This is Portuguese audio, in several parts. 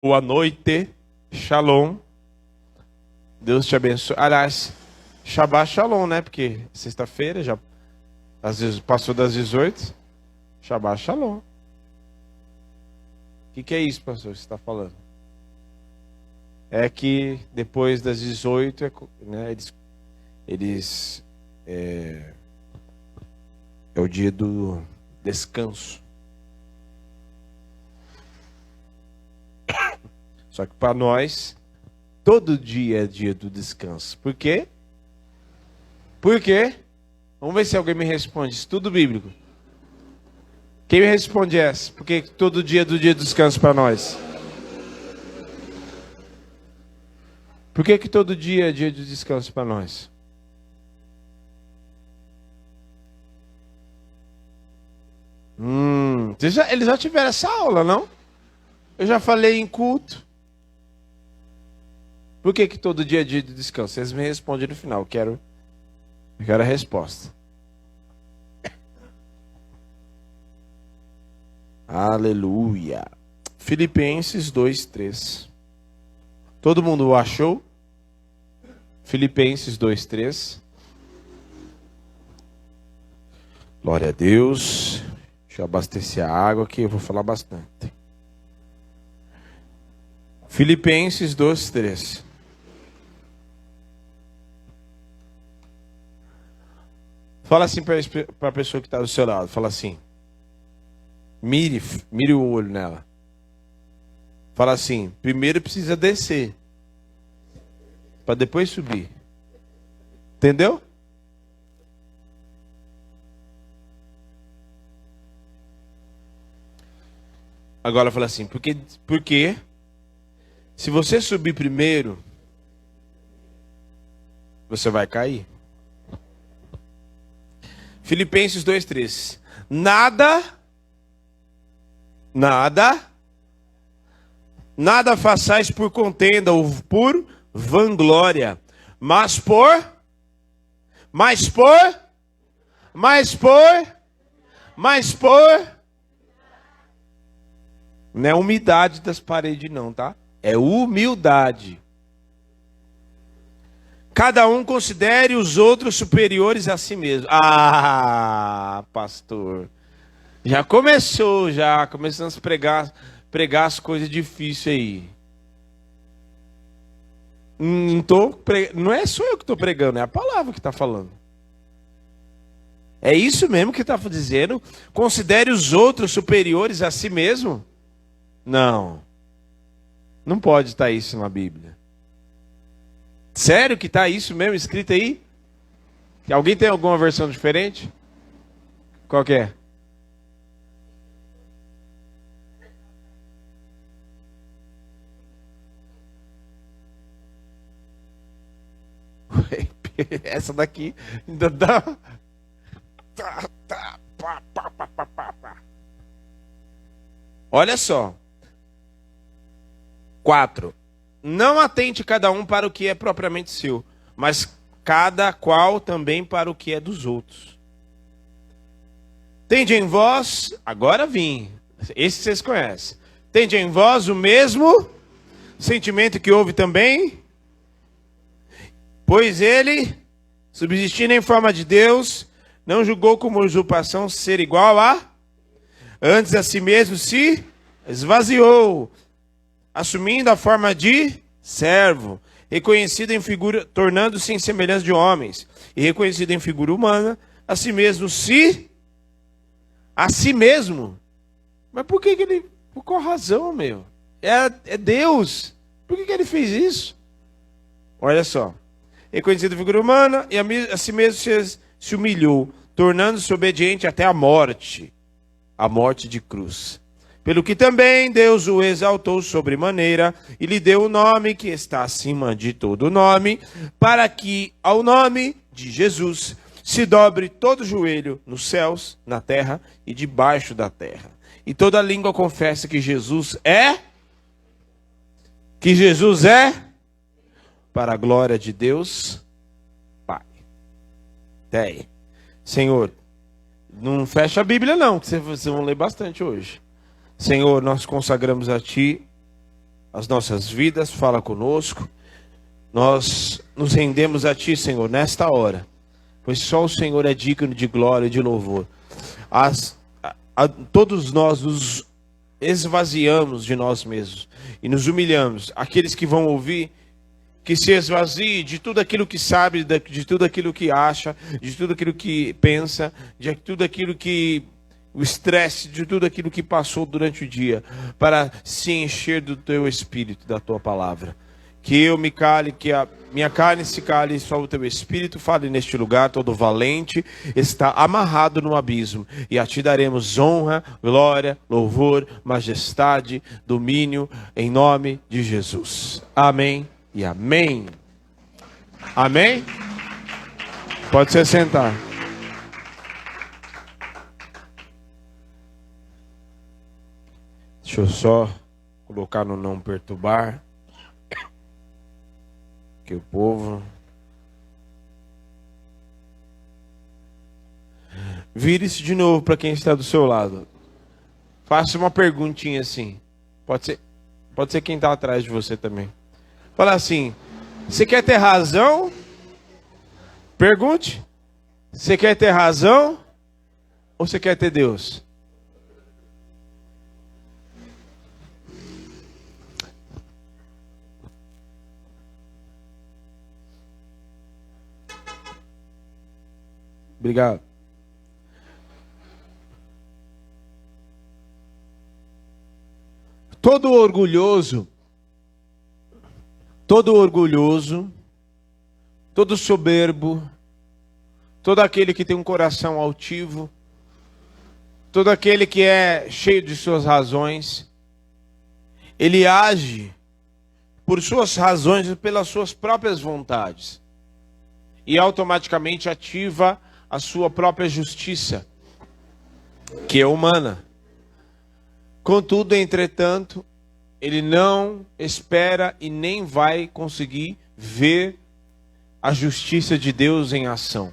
Boa noite, Shalom. Deus te abençoe. Aliás, Shabbat Shalom, né? Porque sexta-feira já às vezes passou das 18. Shabbat Shalom. O que é isso, pastor, que você está falando? É que depois das 18, né, é o dia do descanso. Só que para nós, todo dia é dia do descanso. Por quê? Por quê? Vamos ver se alguém me responde. Estudo bíblico. Quem me responde essa? Por que todo dia é do dia do descanso para nós? Por que todo dia é dia de descanso para nós? Eles já tiveram essa aula, não? Eu já falei em culto. Por que todo dia é dia de descanso? Vocês me respondem no final. Eu quero a resposta. Aleluia. Filipenses 2:3. Todo mundo achou? Filipenses 2:3. Glória a Deus. Deixa eu abastecer a água aqui, eu vou falar bastante. Filipenses 2:3. Fala assim para a pessoa que está do seu lado. Fala assim. Mire o olho nela. Fala assim. Primeiro precisa descer. Para depois subir. Entendeu? Agora fala assim. Porque se você subir primeiro, você vai cair. Filipenses 2:3. Nada façais por contenda ou por vanglória, mas por não é umidade das paredes não, tá? É humildade. Cada um considere os outros superiores a si mesmo. Ah, pastor. Já começamos a pregar as coisas difíceis aí. Não é só eu que estou pregando, é a palavra que está falando. É isso mesmo que está dizendo? Considere os outros superiores a si mesmo? Não. Não pode estar isso na Bíblia. Sério que está isso mesmo escrito aí? Alguém tem alguma versão diferente? Qual que é? Essa daqui ainda dá. Olha só. 4. Não atente cada um para o que é propriamente seu, mas cada qual também para o que é dos outros. Tende em vós, agora vim, esse vocês conhecem. Tende em vós o mesmo sentimento que houve também, pois ele, subsistindo em forma de Deus, não julgou como usurpação ser igual a, antes a si mesmo se esvaziou, assumindo a forma de servo, reconhecido em figura, tornando-se em semelhança de homens, e reconhecido em figura humana, a si mesmo. Mas por que ele, por qual razão, meu? É Deus. Por que ele fez isso? Olha só. Reconhecido em figura humana, e a si mesmo se humilhou, tornando-se obediente até a morte de cruz. Pelo que também Deus o exaltou sobremaneira e lhe deu o nome que está acima de todo nome, para que ao nome de Jesus se dobre todo joelho nos céus, na terra e debaixo da terra. E toda língua confessa que Jesus é, para a glória de Deus Pai. Até aí. Senhor, não fecha a Bíblia não, que vocês vão ler bastante hoje. Senhor, nós consagramos a Ti as nossas vidas, fala conosco. Nós nos rendemos a Ti, Senhor, nesta hora, pois só o Senhor é digno de glória e de louvor. Todos nós nos esvaziamos de nós mesmos e nos humilhamos. Aqueles que vão ouvir, que se esvazie de tudo aquilo que sabe, de tudo aquilo que acha, de tudo aquilo que pensa, de tudo aquilo que... o estresse, de tudo aquilo que passou durante o dia, para se encher do Teu Espírito, da Tua palavra. Que eu me cale, que a minha carne se cale, e só o Teu Espírito fale neste lugar. Todo valente está amarrado no abismo, e a Ti daremos honra, glória, louvor, majestade, domínio, em nome de Jesus. Amém e amém. Amém? Pode se sentar. Deixa eu só colocar no não perturbar. Que o povo... Vire-se de novo para quem está do seu lado. Faça uma perguntinha assim. Pode ser quem está atrás de você também. Fala assim: você quer ter razão? Pergunte. Você quer ter razão? Ou você quer ter Deus? Obrigado. Todo orgulhoso, todo soberbo, todo aquele que tem um coração altivo, todo aquele que é cheio de suas razões, ele age por suas razões e pelas suas próprias vontades, e automaticamente ativa a sua própria justiça, que é humana. Contudo, entretanto, ele não espera e nem vai conseguir ver a justiça de Deus em ação.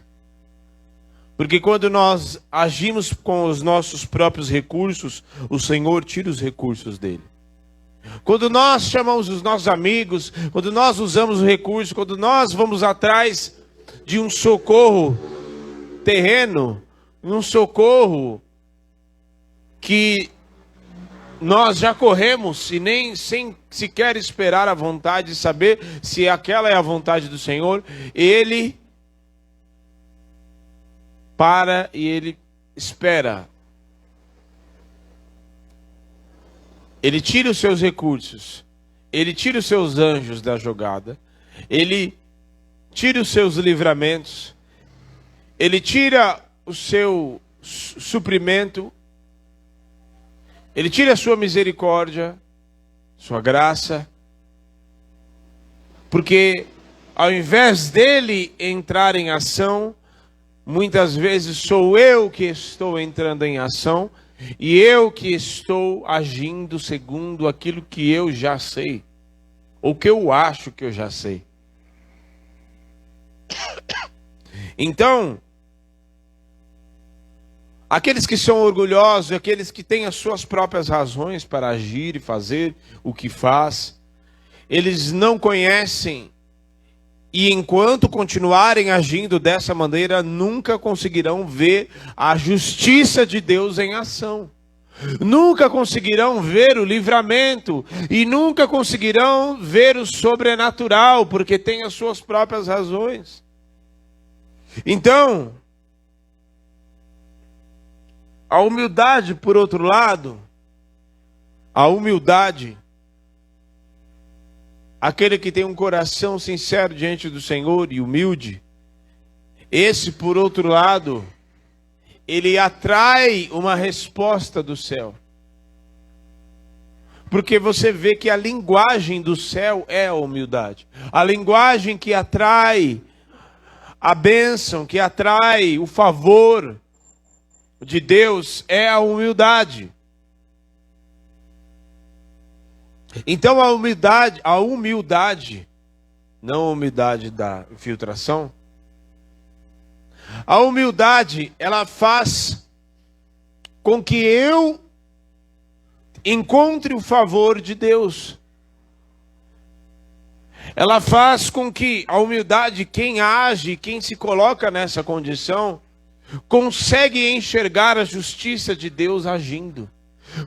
Porque quando nós agimos com os nossos próprios recursos, o Senhor tira os recursos dele. Quando nós chamamos os nossos amigos, quando nós usamos o recurso, quando nós vamos atrás de um socorro terreno, um socorro que nós já corremos e nem sem sequer esperar a vontade, saber se aquela é a vontade do Senhor, ele para e ele espera. Ele tira os seus recursos, ele tira os seus anjos da jogada, ele tira os seus livramentos, ele tira o seu suprimento, ele tira a sua misericórdia, sua graça, porque ao invés dele entrar em ação, muitas vezes sou eu que estou entrando em ação e eu que estou agindo segundo aquilo que eu já sei, ou que eu acho que eu já sei. Então, aqueles que são orgulhosos, aqueles que têm as suas próprias razões para agir e fazer o que faz, eles não conhecem, e enquanto continuarem agindo dessa maneira, nunca conseguirão ver a justiça de Deus em ação. Nunca conseguirão ver o livramento e nunca conseguirão ver o sobrenatural, porque têm as suas próprias razões. Então, a humildade, por outro lado, a humildade, aquele que tem um coração sincero diante do Senhor e humilde, esse, por outro lado, ele atrai uma resposta do céu. Porque você vê que a linguagem do céu é a humildade. A linguagem que atrai a bênção, que atrai o favor de Deus é a humildade. Então a humildade, não a humildade da infiltração, a humildade, ela faz com que eu encontre o favor de Deus. ela faz com que a humildade, quem age, quem se coloca nessa condição, consegue enxergar a justiça de Deus agindo.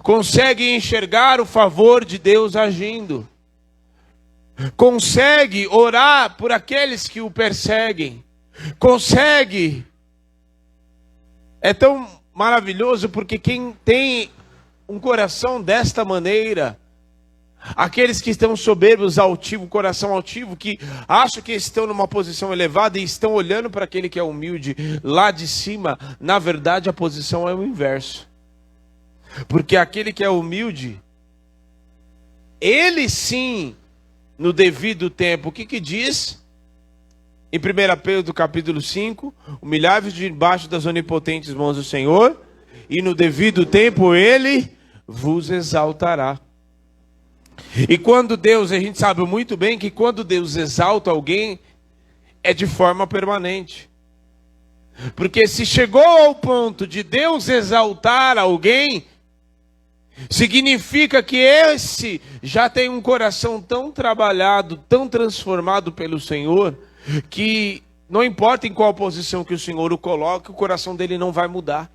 Consegue enxergar o favor de Deus agindo. Consegue orar por aqueles que o perseguem. Consegue. É tão maravilhoso porque quem tem um coração desta maneira, aqueles que estão soberbos, altivos, coração altivo, que acham que estão numa posição elevada e estão olhando para aquele que é humilde lá de cima, na verdade a posição é o inverso. Porque aquele que é humilde, ele sim, no devido tempo, o que diz? Em 1 Pedro capítulo 5, humilhai-vos debaixo das onipotentes mãos do Senhor, e no devido tempo ele vos exaltará. E quando Deus, a gente sabe muito bem que quando Deus exalta alguém, é de forma permanente. Porque se chegou ao ponto de Deus exaltar alguém, significa que esse já tem um coração tão trabalhado, tão transformado pelo Senhor, que não importa em qual posição que o Senhor o coloque, o coração dele não vai mudar.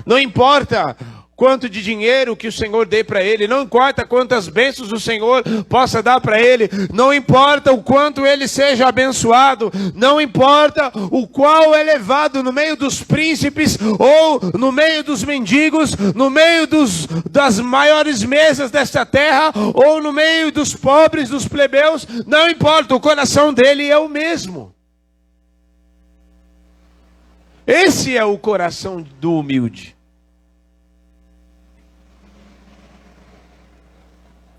Não importa quanto de dinheiro que o Senhor dê para ele, não importa quantas bênçãos o Senhor possa dar para ele, não importa o quanto ele seja abençoado, não importa o qual é levado no meio dos príncipes, ou no meio dos mendigos, no meio das maiores mesas desta terra, ou no meio dos pobres, dos plebeus, não importa, o coração dele é o mesmo. Esse é o coração do humilde.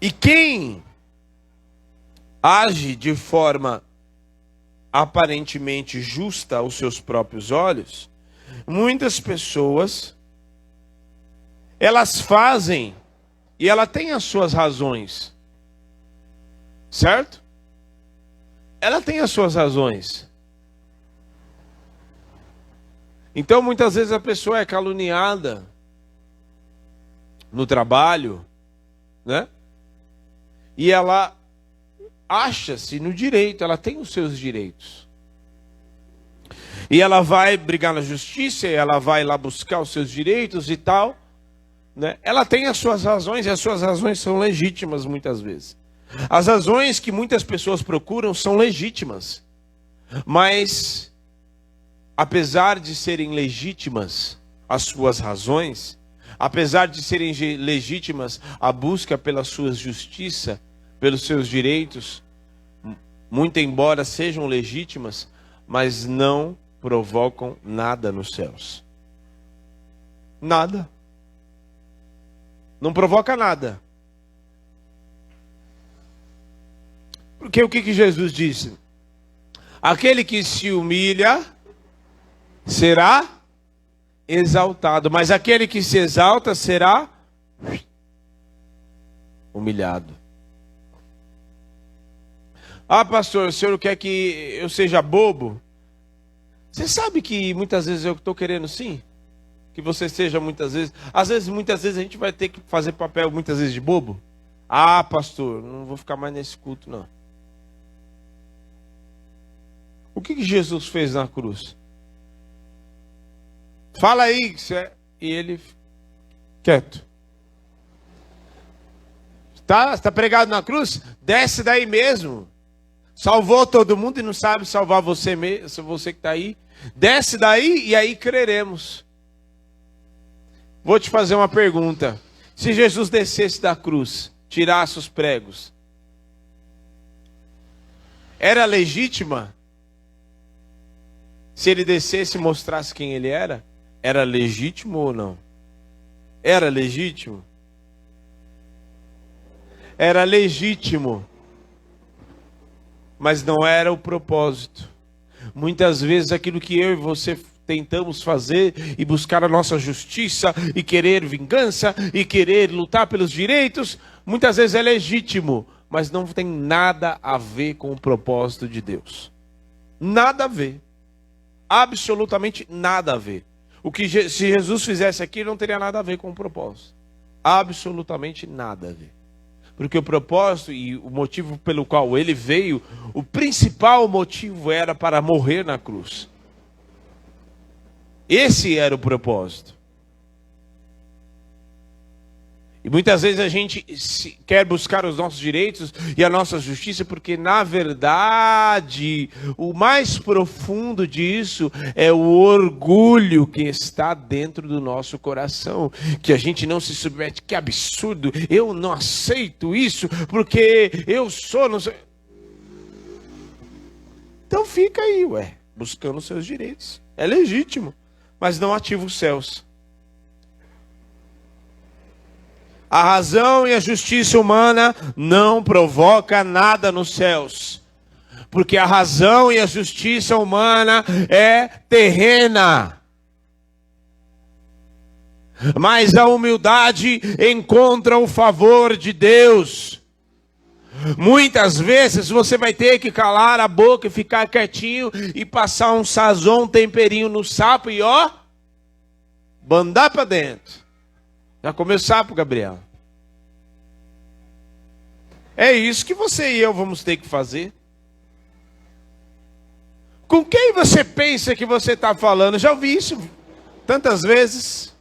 E quem age de forma aparentemente justa aos seus próprios olhos, muitas pessoas, elas fazem, e ela tem as suas razões, certo? Ela tem as suas razões. Então muitas vezes a pessoa é caluniada no trabalho, né? E ela acha-se no direito, ela tem os seus direitos. E ela vai brigar na justiça, ela vai lá buscar os seus direitos e tal, né? Ela tem as suas razões, e as suas razões são legítimas muitas vezes. As razões que muitas pessoas procuram são legítimas. Mas, apesar de serem legítimas as suas razões, apesar de serem legítimas a busca pela sua justiça, pelos seus direitos, muito embora sejam legítimas, mas não provocam nada nos céus. Nada. Não provoca nada. Porque o que Jesus disse? Aquele que se humilha será exaltado, mas aquele que se exalta será humilhado. Ah, pastor, o senhor quer que eu seja bobo? Você sabe que muitas vezes eu estou querendo sim? Que você seja muitas vezes. Muitas vezes a gente vai ter que fazer papel muitas vezes de bobo. Ah, pastor, não vou ficar mais nesse culto não. O que Jesus fez na cruz? Fala aí, e ele quieto. Tá pregado na cruz? Desce daí mesmo. Salvou todo mundo e não sabe salvar você mesmo, você que está aí. Desce daí e aí creremos. Vou te fazer uma pergunta. Se Jesus descesse da cruz, tirasse os pregos, era legítima? Se ele descesse e mostrasse quem ele era? Era legítimo ou não? Era legítimo? Era legítimo. Mas não era o propósito. Muitas vezes aquilo que eu e você tentamos fazer e buscar a nossa justiça e querer vingança e querer lutar pelos direitos, muitas vezes é legítimo, mas não tem nada a ver com o propósito de Deus. Nada a ver. Absolutamente nada a ver. O que se Jesus fizesse aqui não teria nada a ver com o propósito. Absolutamente nada a ver. Porque o propósito e o motivo pelo qual ele veio, o principal motivo era para morrer na cruz. Esse era o propósito. E muitas vezes a gente quer buscar os nossos direitos e a nossa justiça, porque na verdade o mais profundo disso é o orgulho que está dentro do nosso coração, que a gente não se submete. Que absurdo, eu não aceito isso porque eu sou... Não sei. Então fica aí, buscando os seus direitos. É legítimo, mas não ativa os céus. A razão e a justiça humana não provoca nada nos céus. Porque a razão e a justiça humana é terrena. Mas a humildade encontra o favor de Deus. Muitas vezes você vai ter que calar a boca e ficar quietinho e passar um sazon, um temperinho no sapo e bandar para dentro. Já comeu sapo, Gabriel? É isso que você e eu vamos ter que fazer. Com quem você pensa que você está falando? Já ouvi isso tantas vezes.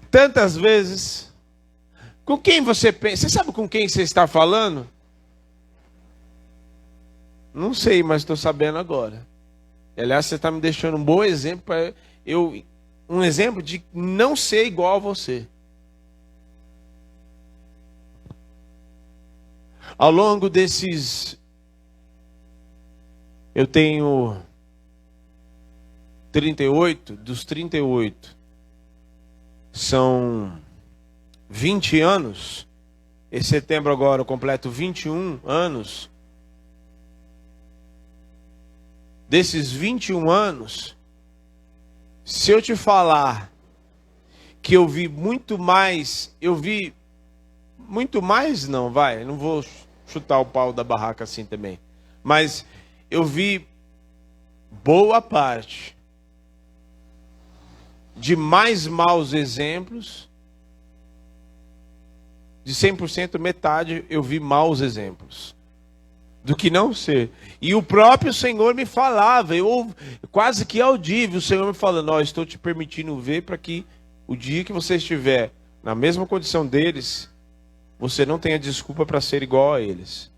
Tantas vezes. Com quem você pensa? Você sabe com quem você está falando? Não sei, mas estou sabendo agora. Aliás, você está me deixando um bom exemplo para eu... Um exemplo de não ser igual a você. Ao longo desses... Eu tenho 38, dos 38, são 20 anos. Esse setembro agora eu completo 21 anos. Desses 21 anos... Se eu te falar que eu vi muito mais, não vou chutar o pau da barraca assim também, mas eu vi boa parte de mais maus exemplos, de 100% metade eu vi maus exemplos. Do que não ser. E o próprio Senhor me falava, eu quase que audível, o Senhor me falando, estou te permitindo ver para que o dia que você estiver na mesma condição deles, você não tenha desculpa para ser igual a eles.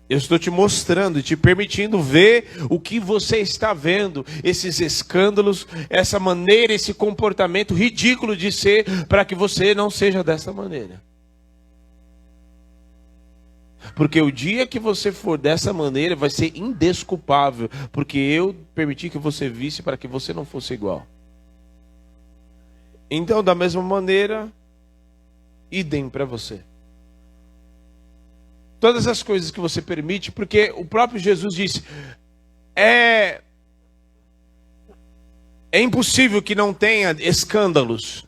Eu estou te mostrando, te permitindo ver o que você está vendo, esses escândalos, essa maneira, esse comportamento ridículo de ser, para que você não seja dessa maneira. Porque o dia que você for dessa maneira vai ser indesculpável, porque eu permiti que você visse para que você não fosse igual. Então, da mesma maneira, idem para você. Todas as coisas que você permite, porque o próprio Jesus disse, é impossível que não tenha escândalos.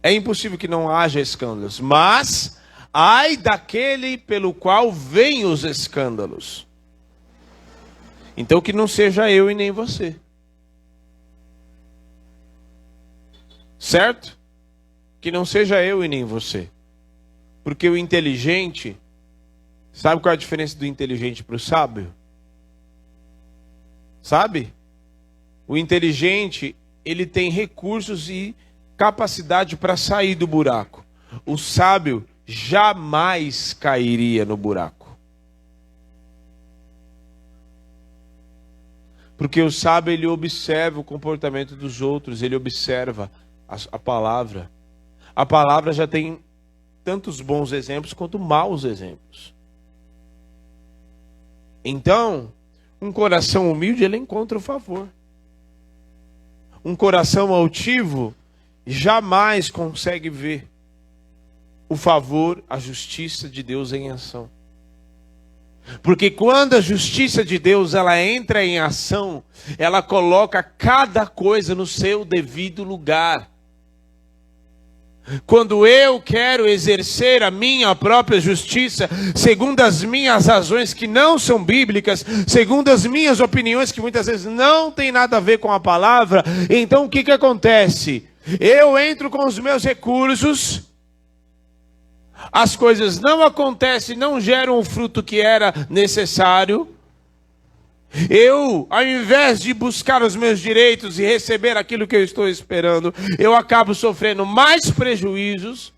É impossível que não haja escândalos, mas ai daquele pelo qual vêm os escândalos. Então que não seja eu e nem você. Certo? Que não seja eu e nem você. Porque o inteligente, sabe qual é a diferença do inteligente para o sábio? Sabe? O inteligente, ele tem recursos e capacidade para sair do buraco. O sábio jamais cairia no buraco. Porque o sábio, ele observa o comportamento dos outros, ele observa a palavra. A palavra já tem tantos bons exemplos quanto maus exemplos. Então, um coração humilde, ele encontra o favor. Um coração altivo jamais consegue ver o favor, a justiça de Deus em ação. Porque quando a justiça de Deus ela entra em ação, ela coloca cada coisa no seu devido lugar. Quando eu quero exercer a minha própria justiça, segundo as minhas razões que não são bíblicas, segundo as minhas opiniões que muitas vezes não tem nada a ver com a palavra, então o que acontece? Eu entro com os meus recursos, as coisas não acontecem, não geram o fruto que era necessário. Eu, ao invés de buscar os meus direitos e receber aquilo que eu estou esperando, eu acabo sofrendo mais prejuízos,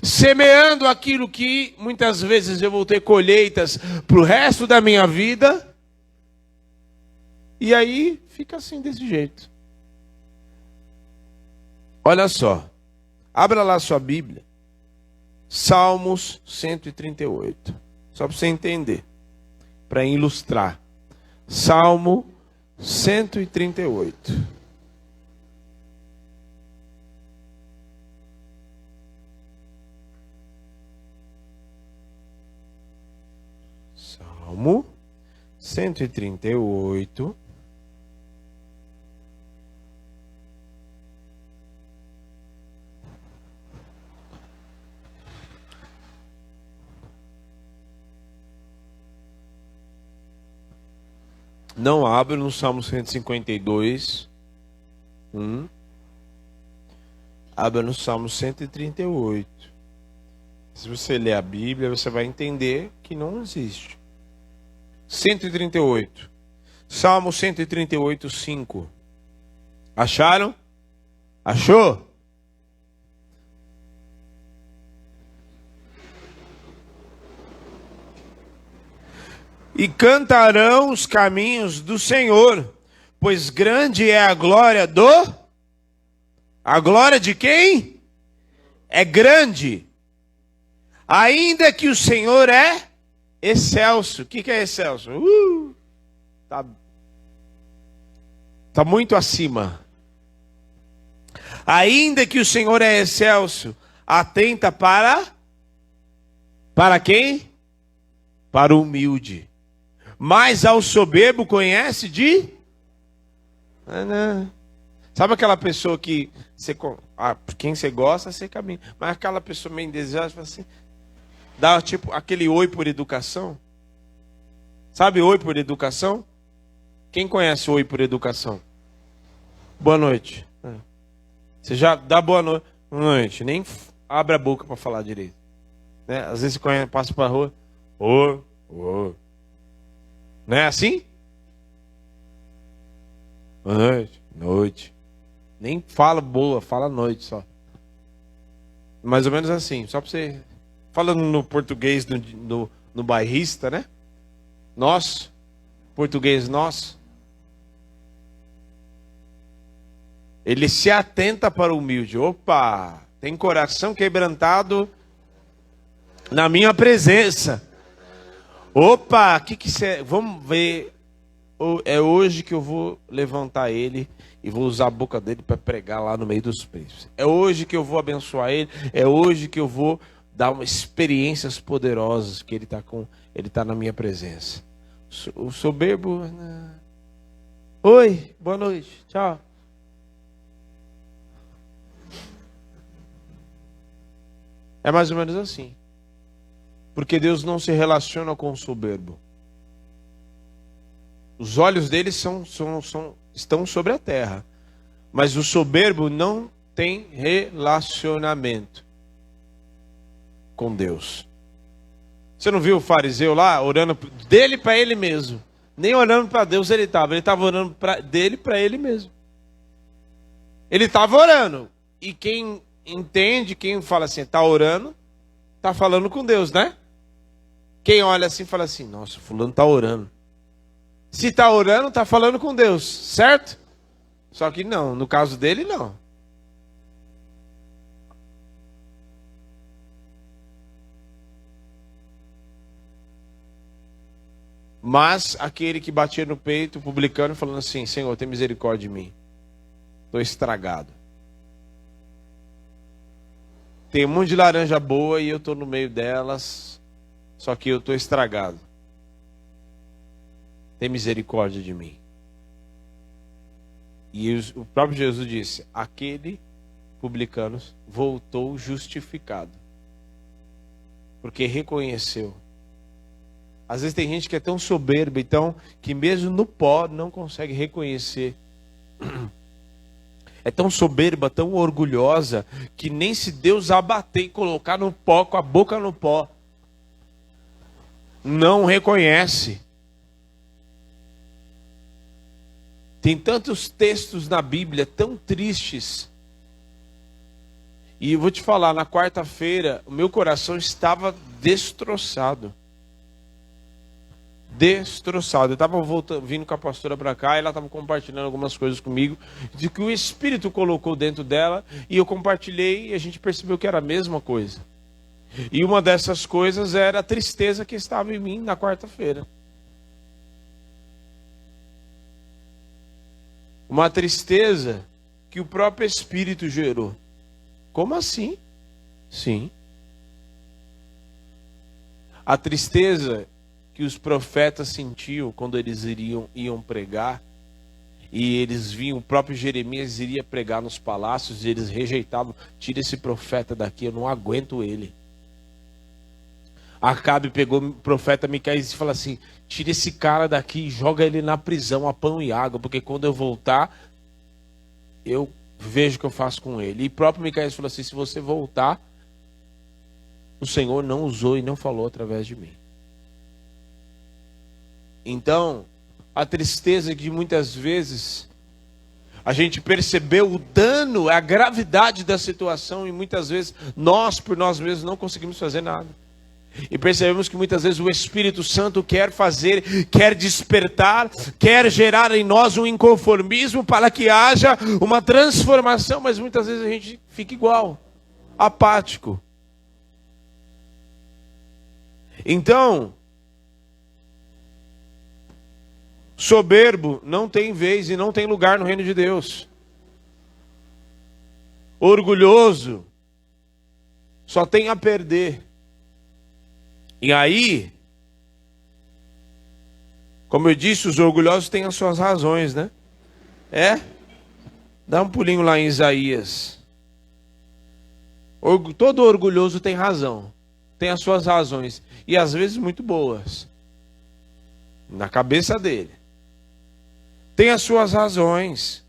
semeando aquilo que muitas vezes eu vou ter colheitas para o resto da minha vida, e aí fica assim desse jeito. Olha só, abra lá sua Bíblia, Salmos 138, só para você entender, para ilustrar. Salmo 138. Salmo 138. Não abra no Salmo 152. Abra no Salmo 138. Se você ler a Bíblia, você vai entender que não existe. 138. Salmo 138, 5. Acharam? Achou? E cantarão os caminhos do Senhor, pois grande é a glória do... A glória de quem? É grande. Ainda que o Senhor é excelso. O que é excelso? Tá muito acima. Ainda que o Senhor é excelso, atenta para quem? Para o humilde. Mas ao soberbo conhece de... Sabe aquela pessoa que você, quem você gosta, você caminha. Mas aquela pessoa meio indesejável, assim, dá tipo aquele oi por educação. Sabe oi por educação? Quem conhece oi por educação? Boa noite. Você já dá boa noite, nem abre a boca para falar direito. Né? Às vezes você passa para a rua, oi. Não é assim? Boa noite. Nem fala boa, fala noite só. Mais ou menos assim, só para você... Falando no português, no bairrista, né? Nós, português nós. Ele se atenta para o humilde. Opa, tem coração quebrantado na minha presença. Opa, que é? Vamos ver. É hoje que eu vou levantar ele e vou usar a boca dele para pregar lá no meio dos príncipes. É hoje que eu vou abençoar ele. É hoje que eu vou dar experiências poderosas que ele tá na minha presença. O soberbo. Oi, boa noite, tchau. É mais ou menos assim. Porque Deus não se relaciona com o soberbo. Os olhos dele estão sobre a terra. Mas o soberbo não tem relacionamento com Deus. Você não viu o fariseu lá orando dele para ele mesmo? Nem orando para Deus ele estava orando dele para ele mesmo. Ele estava orando. E quem entende, quem fala assim, está orando, está falando com Deus, né? Quem olha assim fala assim, nossa, fulano está orando. Se está orando, está falando com Deus, certo? Só que não, no caso dele não. Mas aquele que batia no peito, publicando, falando assim, Senhor, tem misericórdia de mim. Estou estragado. Tem um monte de laranja boa e eu estou no meio delas, só que eu estou estragado. Tem misericórdia de mim. E o próprio Jesus disse, aquele publicanos, voltou justificado. Porque reconheceu. Às vezes tem gente que é tão soberba, então, que mesmo no pó não consegue reconhecer. É tão soberba, tão orgulhosa, que nem se Deus abater e colocar no pó, com a boca no pó, não reconhece. Tem tantos textos na Bíblia tão tristes. E eu vou te falar, na quarta-feira, o meu coração estava destroçado. Destroçado. Eu estava vindo com a pastora para cá, e ela estava compartilhando algumas coisas comigo, de que o Espírito colocou dentro dela, e eu compartilhei, e a gente percebeu que era a mesma coisa. E uma dessas coisas era a tristeza que estava em mim na quarta-feira. Uma tristeza que o próprio Espírito gerou. Como assim? Sim. A tristeza que os profetas sentiam quando eles iam pregar, e eles viam, o próprio Jeremias iria pregar nos palácios, e eles rejeitavam: tira esse profeta daqui, eu não aguento ele. Acabe pegou o profeta Micaías e falou assim: tira esse cara daqui e joga ele na prisão a pão e água, porque quando eu voltar, eu vejo o que eu faço com ele. E o próprio Micaías falou assim: se você voltar, o Senhor não usou e não falou através de mim. Então, a tristeza que muitas vezes a gente percebeu o dano, a gravidade da situação, e muitas vezes nós, por nós mesmos, não conseguimos fazer nada. E percebemos que muitas vezes o Espírito Santo quer fazer, quer despertar, quer gerar em nós um inconformismo para que haja uma transformação, mas muitas vezes a gente fica igual, apático. Então, soberbo não tem vez e não tem lugar no reino de Deus. Orgulhoso só tem a perder. E aí, como eu disse, os orgulhosos têm as suas razões, né? Dá um pulinho lá em Isaías. Todo orgulhoso tem razão, tem as suas razões, e às vezes muito boas, na cabeça dele. Tem as suas razões.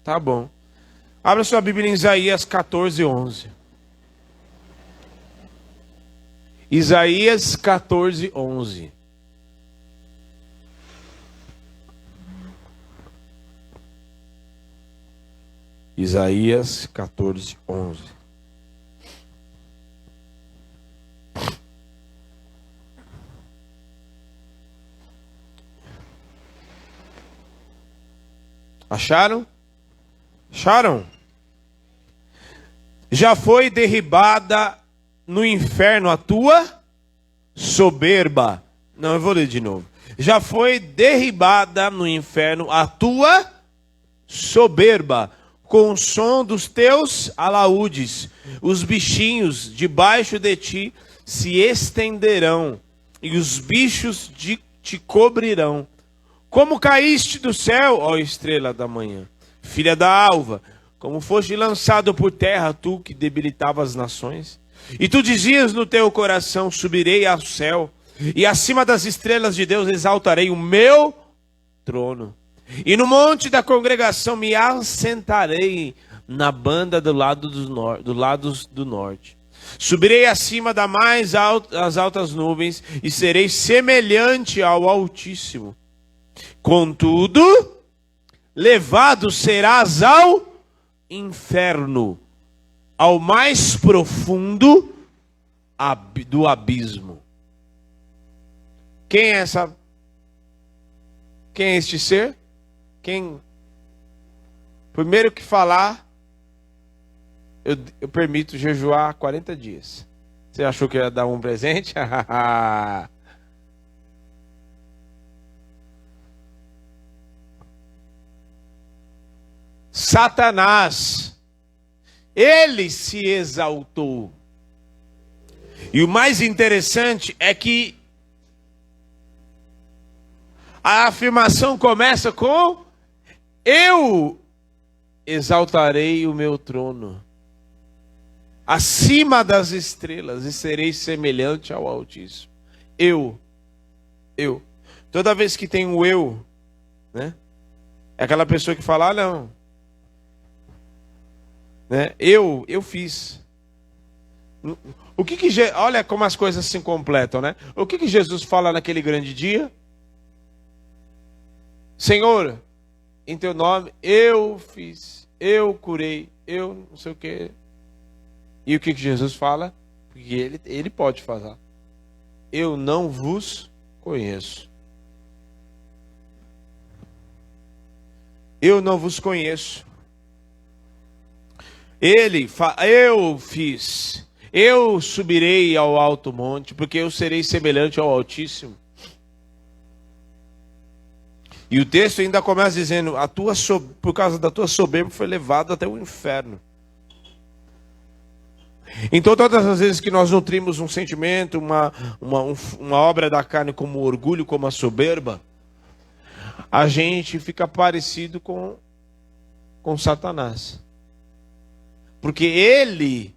Tá bom. Abra sua Bíblia em Isaías 14:11. Isaías 14:11. Isaías 14:11. Acharam? Acharam? Já foi derribada no inferno a tua soberba. Não, eu vou ler de novo. Já foi derribada no inferno a tua soberba, com o som dos teus alaúdes. Os bichinhos debaixo de ti se estenderão, e os bichos te cobrirão. Como caíste do céu, ó estrela da manhã, filha da alva, como foste lançado por terra, tu que debilitava as nações. E tu dizias no teu coração: subirei ao céu, e acima das estrelas de Deus exaltarei o meu trono. E no monte da congregação me assentarei na banda do lado do norte. Subirei acima das altas nuvens, e serei semelhante ao Altíssimo. Contudo, levado serás ao inferno, ao mais profundo do abismo. Quem é este ser? Primeiro que falar, eu permito jejuar 40 dias. Você achou que ia dar um presente? Satanás, ele se exaltou. E o mais interessante é que a afirmação começa com: eu exaltarei o meu trono acima das estrelas e serei semelhante ao Altíssimo. Eu. Toda vez que tem o eu, né? É aquela pessoa que fala, não. Né? Eu fiz. Olha como as coisas se completam, né? O que Jesus fala naquele grande dia? Senhor, em teu nome, eu fiz, eu curei, eu não sei o quê. E o que Jesus fala? Porque ele pode falar. Eu não vos conheço. Eu não vos conheço. Eu fiz. Eu subirei ao alto monte, porque eu serei semelhante ao Altíssimo. E o texto ainda começa dizendo, por causa da tua soberba foi levado até o inferno. Então todas as vezes que nós nutrimos um sentimento, uma obra da carne como o orgulho, como a soberba, a gente fica parecido com Satanás. Porque ele,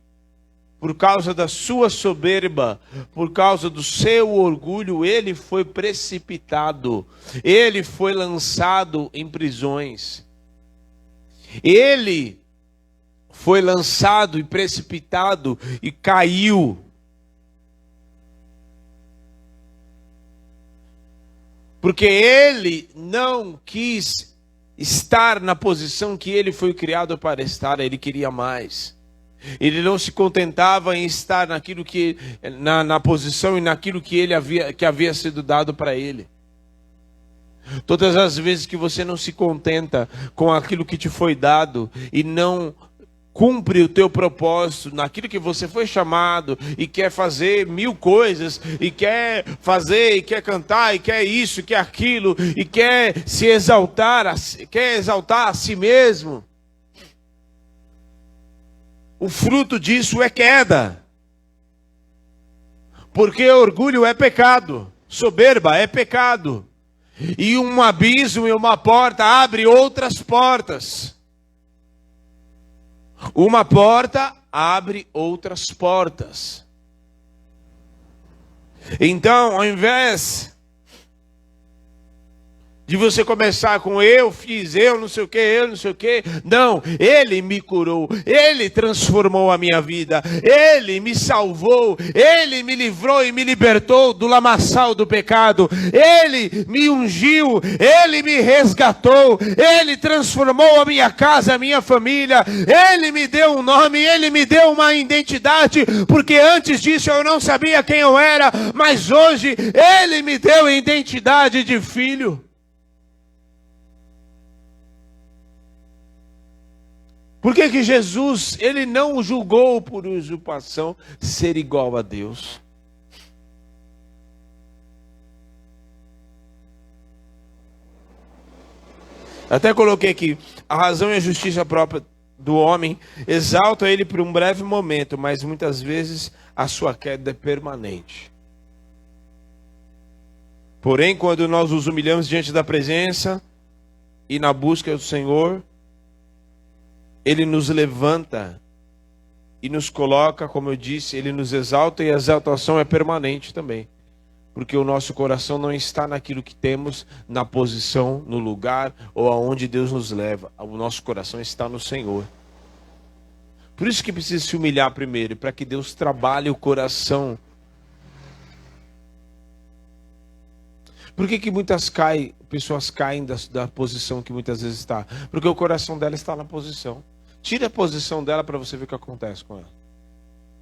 por causa da sua soberba, por causa do seu orgulho, ele foi precipitado. Ele foi lançado em prisões. Ele foi lançado e precipitado e caiu. Porque ele não quis estar na posição que ele foi criado para estar, ele queria mais. Ele não se contentava em estar naquilo que na posição e naquilo que havia sido dado para ele. Todas as vezes que você não se contenta com aquilo que te foi dado e não cumpre o teu propósito naquilo que você foi chamado e quer fazer 1000 coisas e quer fazer, e quer cantar, e quer isso, e quer aquilo, e quer se exaltar, quer exaltar a si mesmo, o fruto disso é queda. Porque orgulho é pecado, soberba é pecado, e um abismo e uma porta abre outras portas. Uma porta abre outras portas. Então, ao invés de você começar com eu fiz, eu não sei o que, não, ele me curou, ele transformou a minha vida, ele me salvou, ele me livrou e me libertou do lamaçal do pecado, ele me ungiu, ele me resgatou, ele transformou a minha casa, a minha família, ele me deu um nome, ele me deu uma identidade, porque antes disso eu não sabia quem eu era, mas hoje ele me deu a identidade de filho. Por que Jesus, ele não julgou por usurpação ser igual a Deus? Até coloquei aqui, a razão e a justiça própria do homem exaltam ele por um breve momento, mas muitas vezes a sua queda é permanente. Porém, quando nós nos humilhamos diante da presença e na busca do Senhor, ele nos levanta e nos coloca, como eu disse, ele nos exalta e a exaltação é permanente também. Porque o nosso coração não está naquilo que temos, na posição, no lugar ou aonde Deus nos leva. O nosso coração está no Senhor. Por isso que precisa se humilhar primeiro, para que Deus trabalhe o coração. Por que muitas pessoas caem da posição que muitas vezes está? Porque o coração dela está na posição. Tira a posição dela para você ver o que acontece com ela.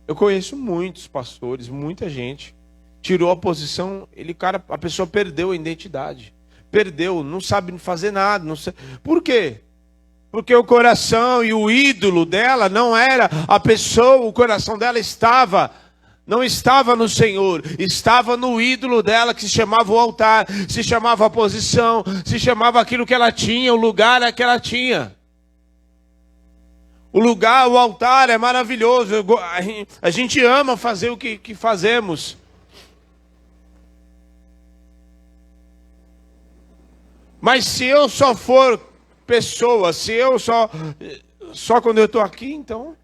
Eu conheço muitos pastores, muita gente. Tirou a posição, a pessoa perdeu a identidade. Perdeu, não sabe fazer nada. Não sabe. Por quê? Porque o coração e o ídolo dela não era a pessoa, o coração dela não estava no Senhor, estava no ídolo dela que se chamava o altar, se chamava a posição, se chamava aquilo que ela tinha, o lugar que ela tinha. O lugar, o altar é maravilhoso. A gente ama fazer o que fazemos. Mas se eu só for pessoa, se eu só quando eu estou aqui, então,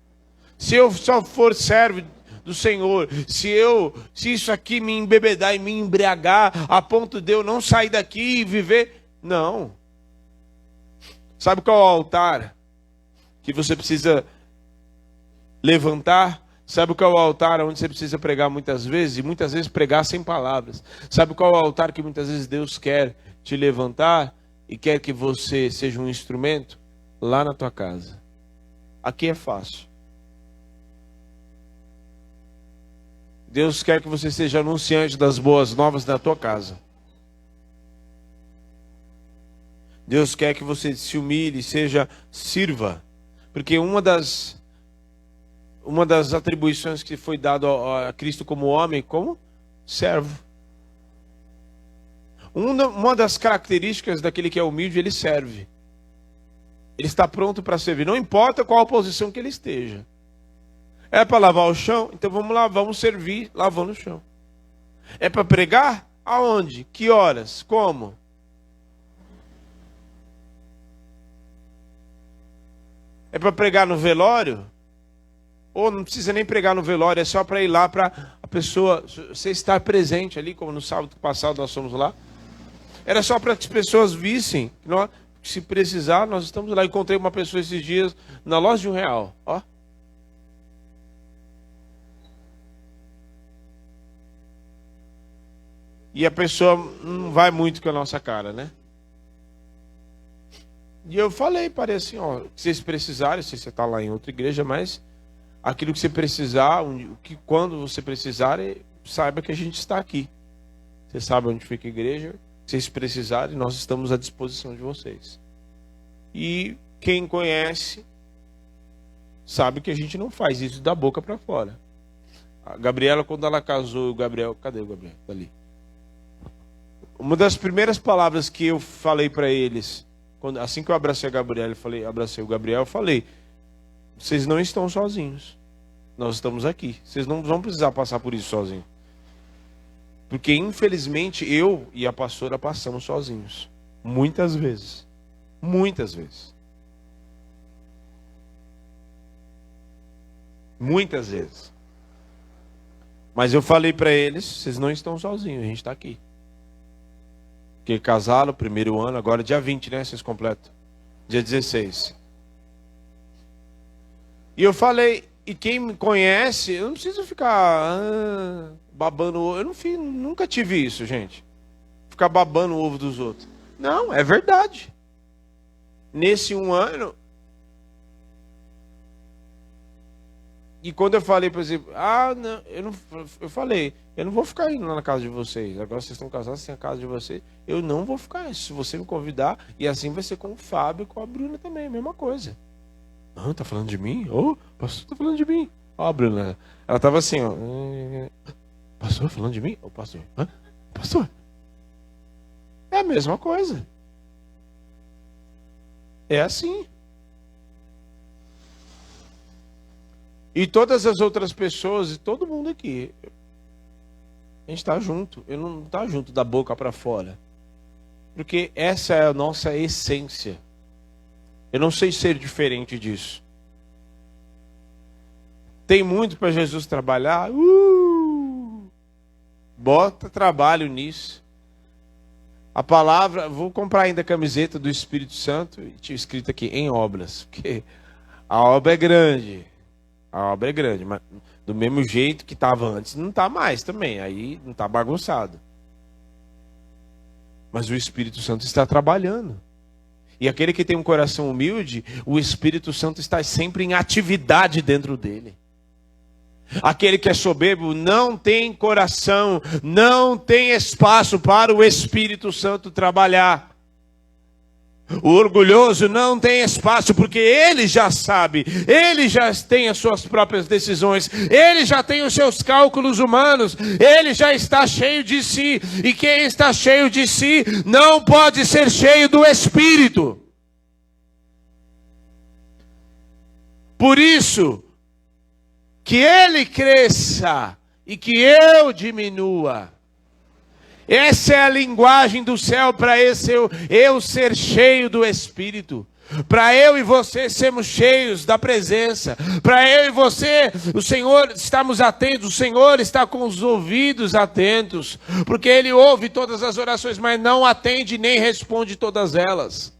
se eu só for servo do Senhor, se isso aqui me embebedar e me embriagar a ponto de eu não sair daqui e viver, não. Sabe qual é o altar que você precisa levantar? Sabe qual é o altar onde você precisa pregar muitas vezes? E muitas vezes pregar sem palavras. Sabe qual é o altar que muitas vezes Deus quer te levantar e quer que você seja um instrumento? Lá na tua casa. Aqui é fácil. Deus quer que você seja anunciante das boas novas na tua casa. Deus quer que você se humilhe, sirva. Porque uma das atribuições que foi dado a Cristo como homem, como servo. Uma das características daquele que é humilde, ele serve. Ele está pronto para servir, não importa qual a posição que ele esteja. É para lavar o chão? Então vamos lá, vamos servir lavando o chão. É para pregar? Aonde? Que horas? Como? É para pregar no velório? Ou não precisa nem pregar no velório, é só para ir lá para a pessoa, você estar presente ali, como no sábado passado nós fomos lá. Era só para que as pessoas vissem, que se precisar, nós estamos lá. Encontrei uma pessoa esses dias na loja de R$1, ó. E a pessoa não vai muito com a nossa cara, né? E eu falei, parece assim, ó, se vocês precisarem, se você está lá em outra igreja, mas aquilo que você precisar, quando você precisar, saiba que a gente está aqui. Você sabe onde fica a igreja, se vocês precisarem, nós estamos à disposição de vocês. E quem conhece, sabe que a gente não faz isso da boca para fora. A Gabriela, quando ela casou, o Gabriel, cadê o Gabriel? Tá ali. Uma das primeiras palavras que eu falei para eles, assim que eu abracei a Gabriela, abracei o Gabriel, eu falei: vocês não estão sozinhos. Nós estamos aqui. Vocês não vão precisar passar por isso sozinhos. Porque, infelizmente, eu e a pastora passamos sozinhos. Muitas vezes. Muitas vezes. Muitas vezes. Mas eu falei para eles: vocês não estão sozinhos, a gente está aqui. Porque casaram, primeiro ano, agora dia 20, né? Vocês completam. Dia 16. E eu falei, e quem me conhece, eu não preciso ficar babando. Eu nunca tive isso, gente. Ficar babando o ovo dos outros. Não, é verdade. Nesse 1 ano. E quando eu falei, por exemplo, não, eu falei, eu não vou ficar indo lá na casa de vocês. Agora vocês estão casados, tem a casa de vocês. Eu não vou ficar. Se você me convidar, e assim vai ser com o Fábio e com a Bruna também, a mesma coisa. Tá falando de mim? O pastor tá falando de mim. Ó, a Bruna, ela tava assim, ó. Pastor falando de mim? Ô, pastor. Pastor. É a mesma coisa. É assim. E todas as outras pessoas, e todo mundo aqui, a gente está junto. Eu não está junto da boca para fora. Porque essa é a nossa essência. Eu não sei ser diferente disso. Tem muito para Jesus trabalhar. Bota trabalho nisso. A palavra, vou comprar ainda a camiseta do Espírito Santo, e tinha escrito aqui, em obras. Porque a obra é grande. A obra é grande, mas do mesmo jeito que estava antes, não está mais também. Aí não está bagunçado. Mas o Espírito Santo está trabalhando. E aquele que tem um coração humilde, o Espírito Santo está sempre em atividade dentro dele. Aquele que é soberbo não tem coração, não tem espaço para o Espírito Santo trabalhar. O orgulhoso não tem espaço, porque ele já sabe, ele já tem as suas próprias decisões, ele já tem os seus cálculos humanos, ele já está cheio de si, e quem está cheio de si não pode ser cheio do Espírito. Por isso, que ele cresça e que eu diminua. Essa é a linguagem do céu para esse eu ser cheio do Espírito. Para eu e você sermos cheios da presença. Para eu e você, o Senhor, estamos atentos. O Senhor está com os ouvidos atentos. Porque Ele ouve todas as orações, mas não atende nem responde todas elas.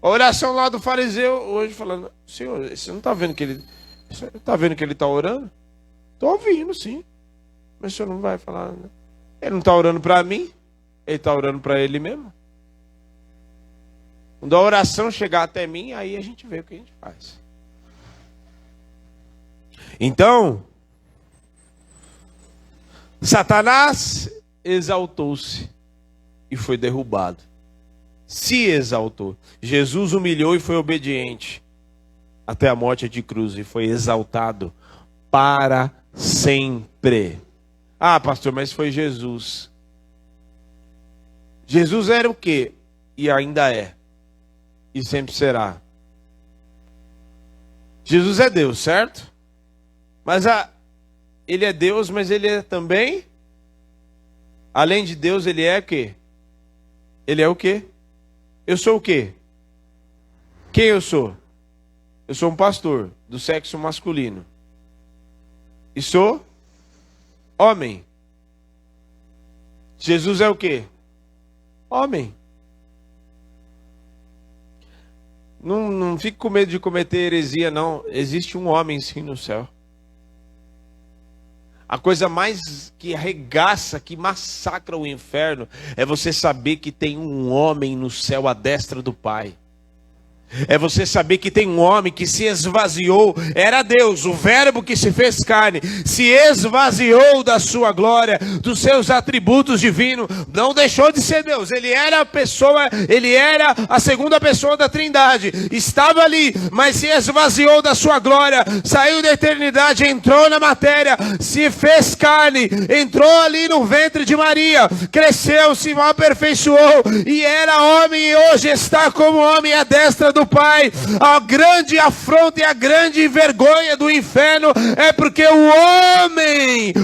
A oração lá do fariseu hoje falando: Senhor, você não está vendo que ele está orando? Estou ouvindo, sim. Mas o Senhor não vai falar, né? Ele não está orando para mim, ele está orando para ele mesmo. Quando a oração chegar até mim, aí a gente vê o que a gente faz. Então, Satanás exaltou-se e foi derrubado. Se exaltou. Jesus humilhou e foi obediente até a morte de cruz e foi exaltado para sempre. Ah, pastor, mas foi Jesus. Jesus era o quê? E ainda é. E sempre será. Jesus é Deus, certo? Mas Ele é Deus, mas Ele é também, além de Deus, Ele é o quê? Ele é o quê? Eu sou o quê? Quem eu sou? Eu sou um pastor do sexo masculino. E sou homem. Jesus é o quê? Homem. Não fique com medo de cometer heresia, não. Existe um homem sim no céu. A coisa mais que arregaça, que massacra o inferno, é você saber que tem um homem no céu à destra do Pai. É você saber que tem um homem que se esvaziou, era Deus, o verbo que se fez carne, se esvaziou da sua glória, dos seus atributos divinos, não deixou de ser Deus, ele era a pessoa, ele era a segunda pessoa da Trindade, estava ali, mas se esvaziou da sua glória, saiu da eternidade, entrou na matéria, se fez carne, entrou ali no ventre de Maria, cresceu, se aperfeiçoou, e era homem, e hoje está como homem à destra do Pai. A grande afronta e a grande vergonha do inferno é porque o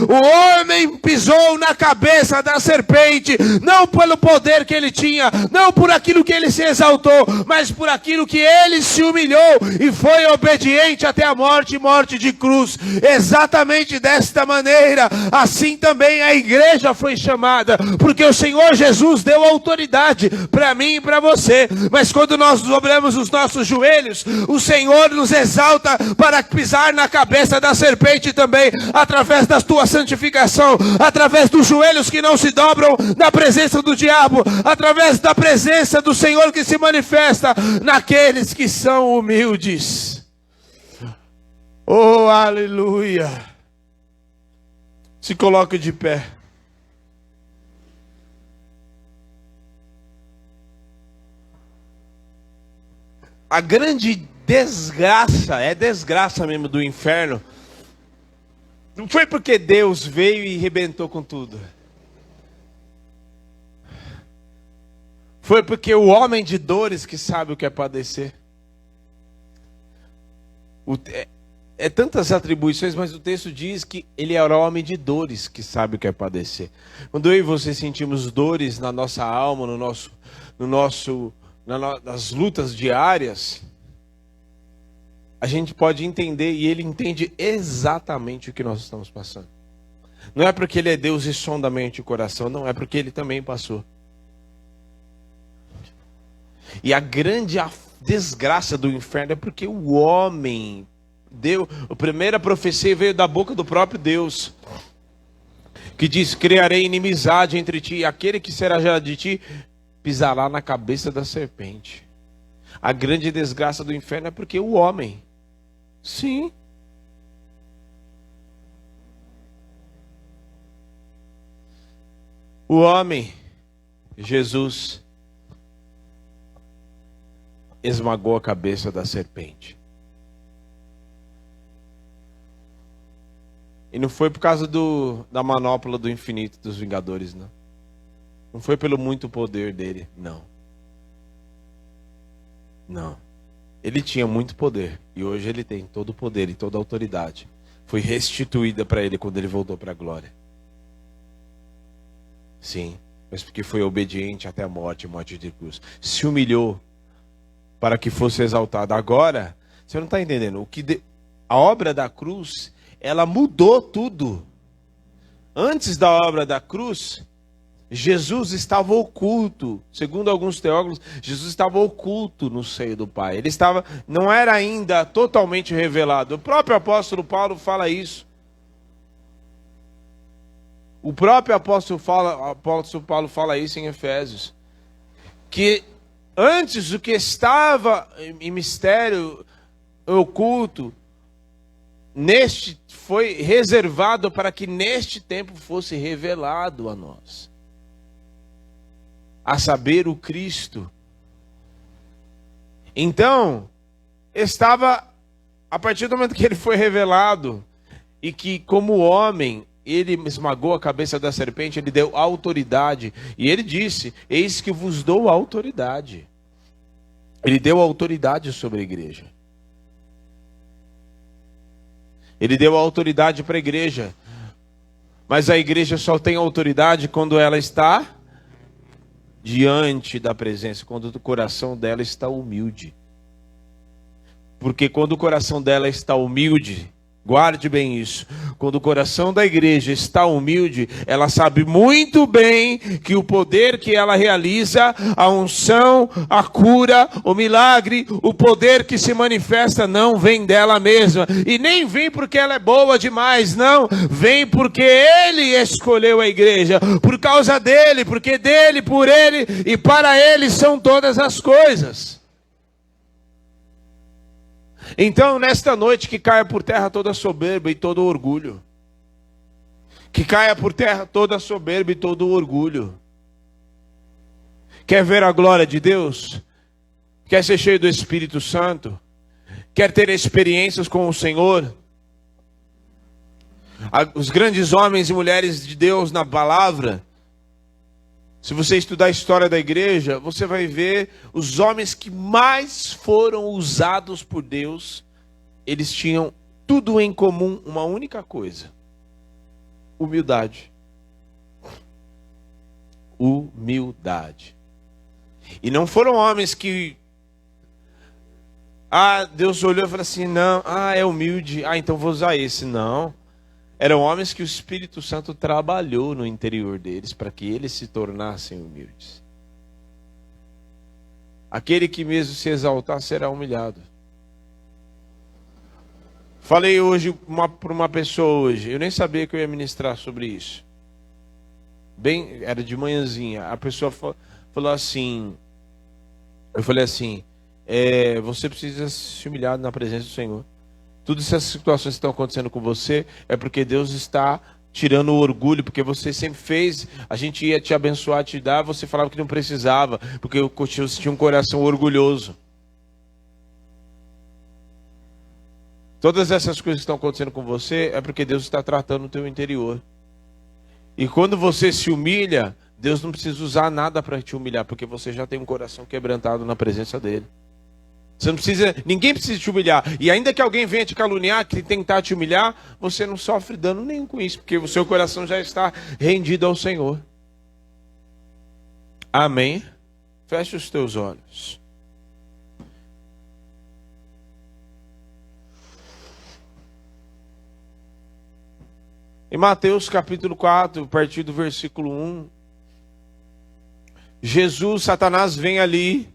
homem pisou na cabeça da serpente, não pelo poder que ele tinha, não por aquilo que ele se exaltou, mas por aquilo que ele se humilhou e foi obediente até a morte, morte de cruz. Exatamente desta maneira, assim também a igreja foi chamada, porque o Senhor Jesus deu autoridade para mim e para você, mas quando nós dobramos os nossos joelhos, o Senhor nos exalta para pisar na cabeça da serpente também, através da tua santificação, através dos joelhos que não se dobram na presença do diabo, através da presença do Senhor que se manifesta naqueles que são humildes. Oh, aleluia! Se coloque de pé. A grande desgraça, é desgraça mesmo do inferno, não foi porque Deus veio e arrebentou com tudo. Foi porque o homem de dores que sabe o que é padecer. É tantas atribuições, mas o texto diz que ele era homem de dores que sabe o que é padecer. Quando eu e você sentimos dores na nossa alma, nas lutas diárias, a gente pode entender, e ele entende exatamente o que nós estamos passando. Não é porque ele é Deus e sonda a mente e o coração, não, é porque ele também passou. E a grande desgraça do inferno é porque o homem a primeira profecia veio da boca do próprio Deus, que diz: criarei inimizade entre ti, e aquele que será já de ti pisará na cabeça da serpente. A grande desgraça do inferno é porque o homem, sim, o homem, Jesus, esmagou a cabeça da serpente. E não foi por causa da manopla do infinito dos Vingadores, não. Não foi pelo muito poder dele, não. Não. Ele tinha muito poder, e hoje ele tem todo o poder e toda a autoridade. foi restituída para ele quando ele voltou para a glória. Sim, mas porque foi obediente até a morte de cruz. Se humilhou para que fosse exaltado. Agora, você não está entendendo. A obra da cruz, ela mudou tudo. Antes da obra da cruz, Jesus estava oculto. Segundo alguns teólogos, Jesus estava oculto no seio do Pai. Ele não era ainda totalmente revelado. O próprio apóstolo Paulo fala isso. O próprio apóstolo Paulo fala isso em Efésios. Que antes o que estava em mistério, oculto, foi reservado para que neste tempo fosse revelado a nós. A saber, o Cristo. Então, a partir do momento que ele foi revelado, e que como homem, ele esmagou a cabeça da serpente, ele deu autoridade, e ele disse, eis que vos dou autoridade. Ele deu autoridade sobre a igreja. Ele deu autoridade para a igreja, mas a igreja só tem autoridade quando ela está diante da presença, quando o coração dela está humilde. Porque quando o coração dela está humilde, guarde bem isso, quando o coração da igreja está humilde, ela sabe muito bem que o poder que ela realiza, a unção, a cura, o milagre, o poder que se manifesta não vem dela mesma, e nem vem porque ela é boa demais, não, vem porque ele escolheu a igreja, por causa dele, porque dele, por ele e para ele são todas as coisas. Então, nesta noite, que caia por terra toda soberba e todo orgulho. Que caia por terra toda soberba e todo orgulho. Quer ver a glória de Deus? Quer ser cheio do Espírito Santo? Quer ter experiências com o Senhor? Os grandes homens e mulheres de Deus na palavra, se você estudar a história da igreja, você vai ver os homens que mais foram usados por Deus, eles tinham tudo em comum, uma única coisa: humildade. Humildade. E não foram homens que Deus olhou e falou assim, não, é humilde, então vou usar esse. Não. Eram homens que o Espírito Santo trabalhou no interior deles para que eles se tornassem humildes. Aquele que mesmo se exaltar será humilhado. Falei hoje para uma pessoa hoje, eu nem sabia que eu ia ministrar sobre isso. Era de manhãzinha. A pessoa falou assim, eu falei assim, você precisa se humilhar na presença do Senhor. Todas essas situações que estão acontecendo com você é porque Deus está tirando o orgulho, porque você sempre fez, a gente ia te abençoar, te dar, você falava que não precisava, porque você tinha um coração orgulhoso. Todas essas coisas que estão acontecendo com você é porque Deus está tratando o teu interior. E quando você se humilha, Deus não precisa usar nada para te humilhar, porque você já tem um coração quebrantado na presença dele. Ninguém precisa te humilhar. E ainda que alguém venha te caluniar, que tentar te humilhar, você não sofre dano nenhum com isso, porque o seu coração já está rendido ao Senhor. Amém? Feche os teus olhos. Em Mateus capítulo 4, a partir do versículo 1, Satanás vem ali,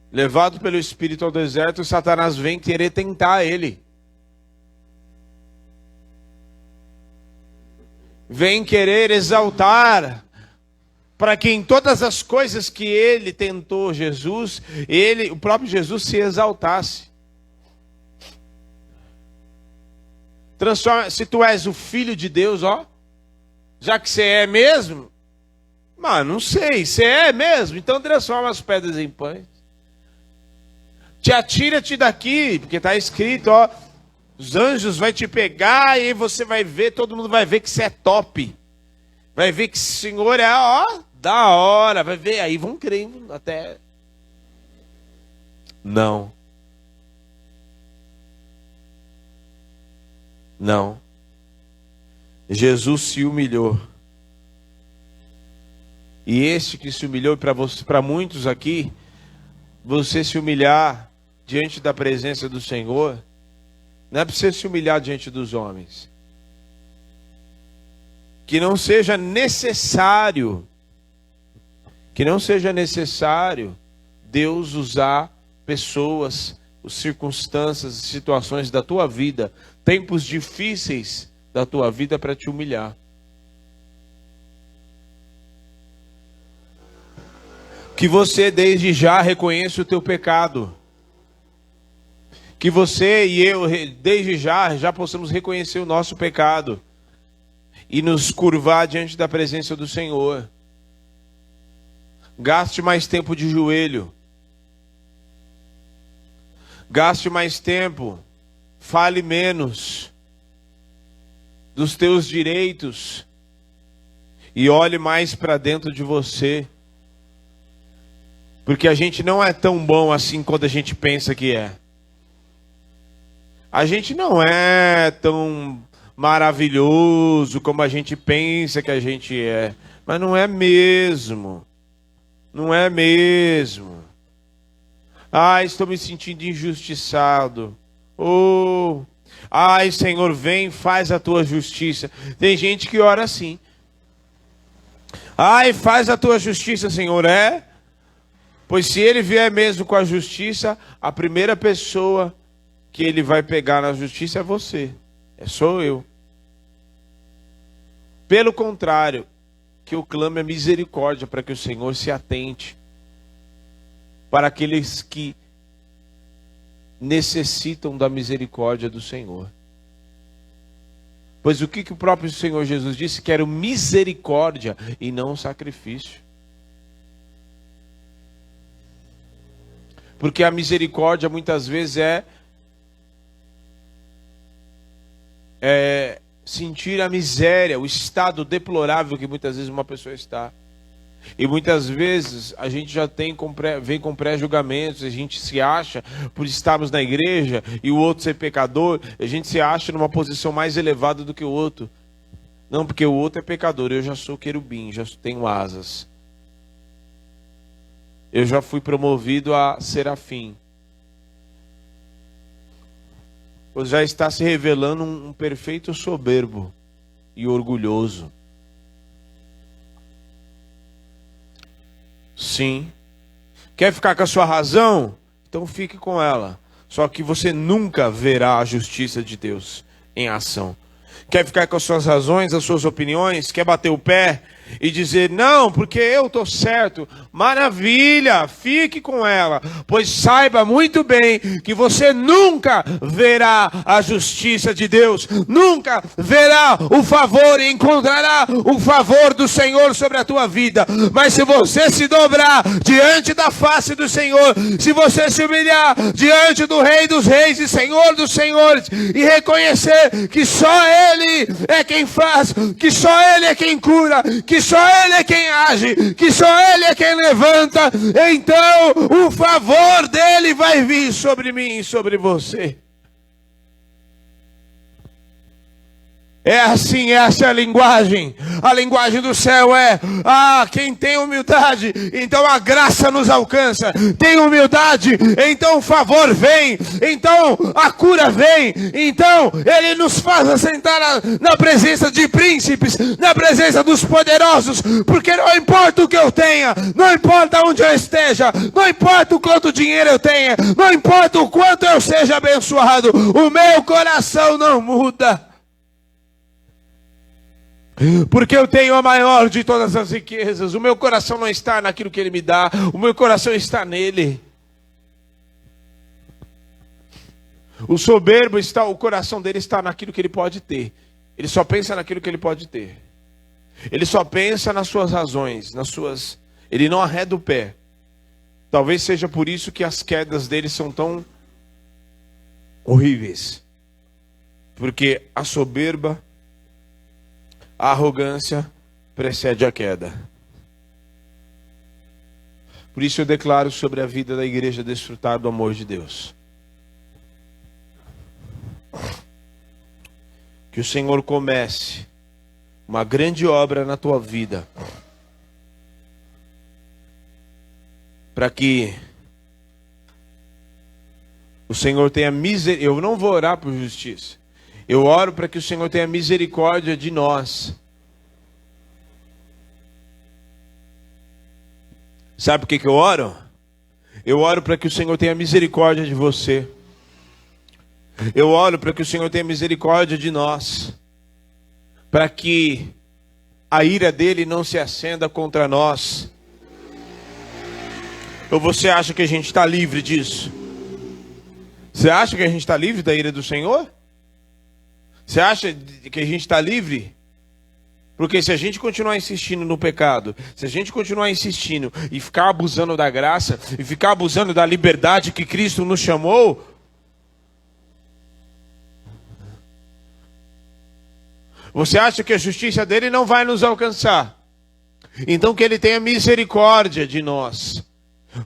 levado pelo Espírito ao deserto, Satanás vem querer tentar ele. Vem querer exaltar, para que em todas as coisas que ele tentou Jesus, o próprio Jesus se exaltasse. Se tu és o Filho de Deus, já que você é mesmo, mas não sei, você é mesmo, então transforma as pedras em pães. Te atira-te daqui, porque está escrito, os anjos vão te pegar e você vai ver, todo mundo vai ver que você é top. Vai ver que o Senhor é, da hora, vai ver, aí vão crer até. Não. Não. Jesus se humilhou. E este que se humilhou, para muitos aqui, você se humilhar diante da presença do Senhor, não é para você se humilhar diante dos homens. Que não seja necessário Deus usar pessoas, circunstâncias, situações da tua vida, tempos difíceis da tua vida para te humilhar. Que você desde já reconheça o teu pecado. Que você e eu desde já possamos reconhecer o nosso pecado e nos curvar diante da presença do Senhor. Gaste mais tempo de joelho. Gaste mais tempo. Fale menos dos teus direitos e olhe mais para dentro de você. Porque a gente não é tão bom assim quanto a gente pensa que é. A gente não é tão maravilhoso como a gente pensa que a gente é. Mas não é mesmo. Não é mesmo. Ai, estou me sentindo injustiçado. Oh, ai, Senhor, vem, faz a tua justiça. Tem gente que ora assim. Ai, faz a tua justiça, Senhor. É? Pois se ele vier mesmo com a justiça, a primeira pessoa que ele vai pegar na justiça é você. Sou eu. Pelo contrário, que eu clame a misericórdia para que o Senhor se atente para aqueles que necessitam da misericórdia do Senhor. Pois o que o próprio Senhor Jesus disse? Quero misericórdia e não sacrifício. Porque a misericórdia muitas vezes é sentir a miséria, o estado deplorável que muitas vezes uma pessoa está. E muitas vezes a gente já vem com pré-julgamentos, a gente se acha, por estarmos na igreja e o outro ser pecador, a gente se acha numa posição mais elevada do que o outro. Não, porque o outro é pecador, eu já sou querubim, já tenho asas. Eu já fui promovido a serafim. Pois já está se revelando um perfeito soberbo e orgulhoso. Sim. Quer ficar com a sua razão? Então fique com ela. Só que você nunca verá a justiça de Deus em ação. Quer ficar com as suas razões, as suas opiniões? Quer bater o pé e dizer, não, porque eu estou certo? Maravilha, fique com ela. Pois saiba muito bem que você nunca verá a justiça de Deus. Nunca verá o favor e encontrará o favor do Senhor sobre a tua vida. Mas se você se dobrar diante da face do Senhor, se você se humilhar diante do Rei dos Reis e Senhor dos Senhores, e reconhecer que só Ele é quem faz, que só Ele é quem cura, que só Ele é quem age, que só Ele é quem levanta, então o favor dele vai vir sobre mim e sobre você. É assim, essa é a linguagem. A linguagem do céu é: quem tem humildade, então a graça nos alcança. Tem humildade, então o favor vem. Então a cura vem. Então Ele nos faz assentar na presença de príncipes, na presença dos poderosos. Porque não importa o que eu tenha, não importa onde eu esteja, não importa o quanto dinheiro eu tenha, não importa o quanto eu seja abençoado, o meu coração não muda. Porque eu tenho a maior de todas as riquezas. O meu coração não está naquilo que Ele me dá. O meu coração está nele. O soberbo o coração dele está naquilo que ele pode ter. Ele só pensa naquilo que ele pode ter. Ele só pensa nas suas razões, ele não arreda o pé. Talvez seja por isso que as quedas dele são tão horríveis. Porque a soberba, a arrogância precede a queda. Por isso eu declaro sobre a vida da igreja desfrutar do amor de Deus. que o Senhor comece uma grande obra na tua vida, para que o Senhor tenha misericórdia. Eu não vou orar por justiça, eu oro para que o Senhor tenha misericórdia de nós. Sabe por que eu oro? Eu oro para que o Senhor tenha misericórdia de você. Eu oro para que o Senhor tenha misericórdia de nós, para que a ira dele não se acenda contra nós. Ou você acha que a gente está livre disso? Você acha que a gente está livre da ira do Senhor? Você acha que a gente está livre? Porque se a gente continuar insistindo no pecado, se a gente continuar insistindo e ficar abusando da graça, e ficar abusando da liberdade que Cristo nos chamou, você acha que a justiça dele não vai nos alcançar? Então que ele tenha misericórdia de nós,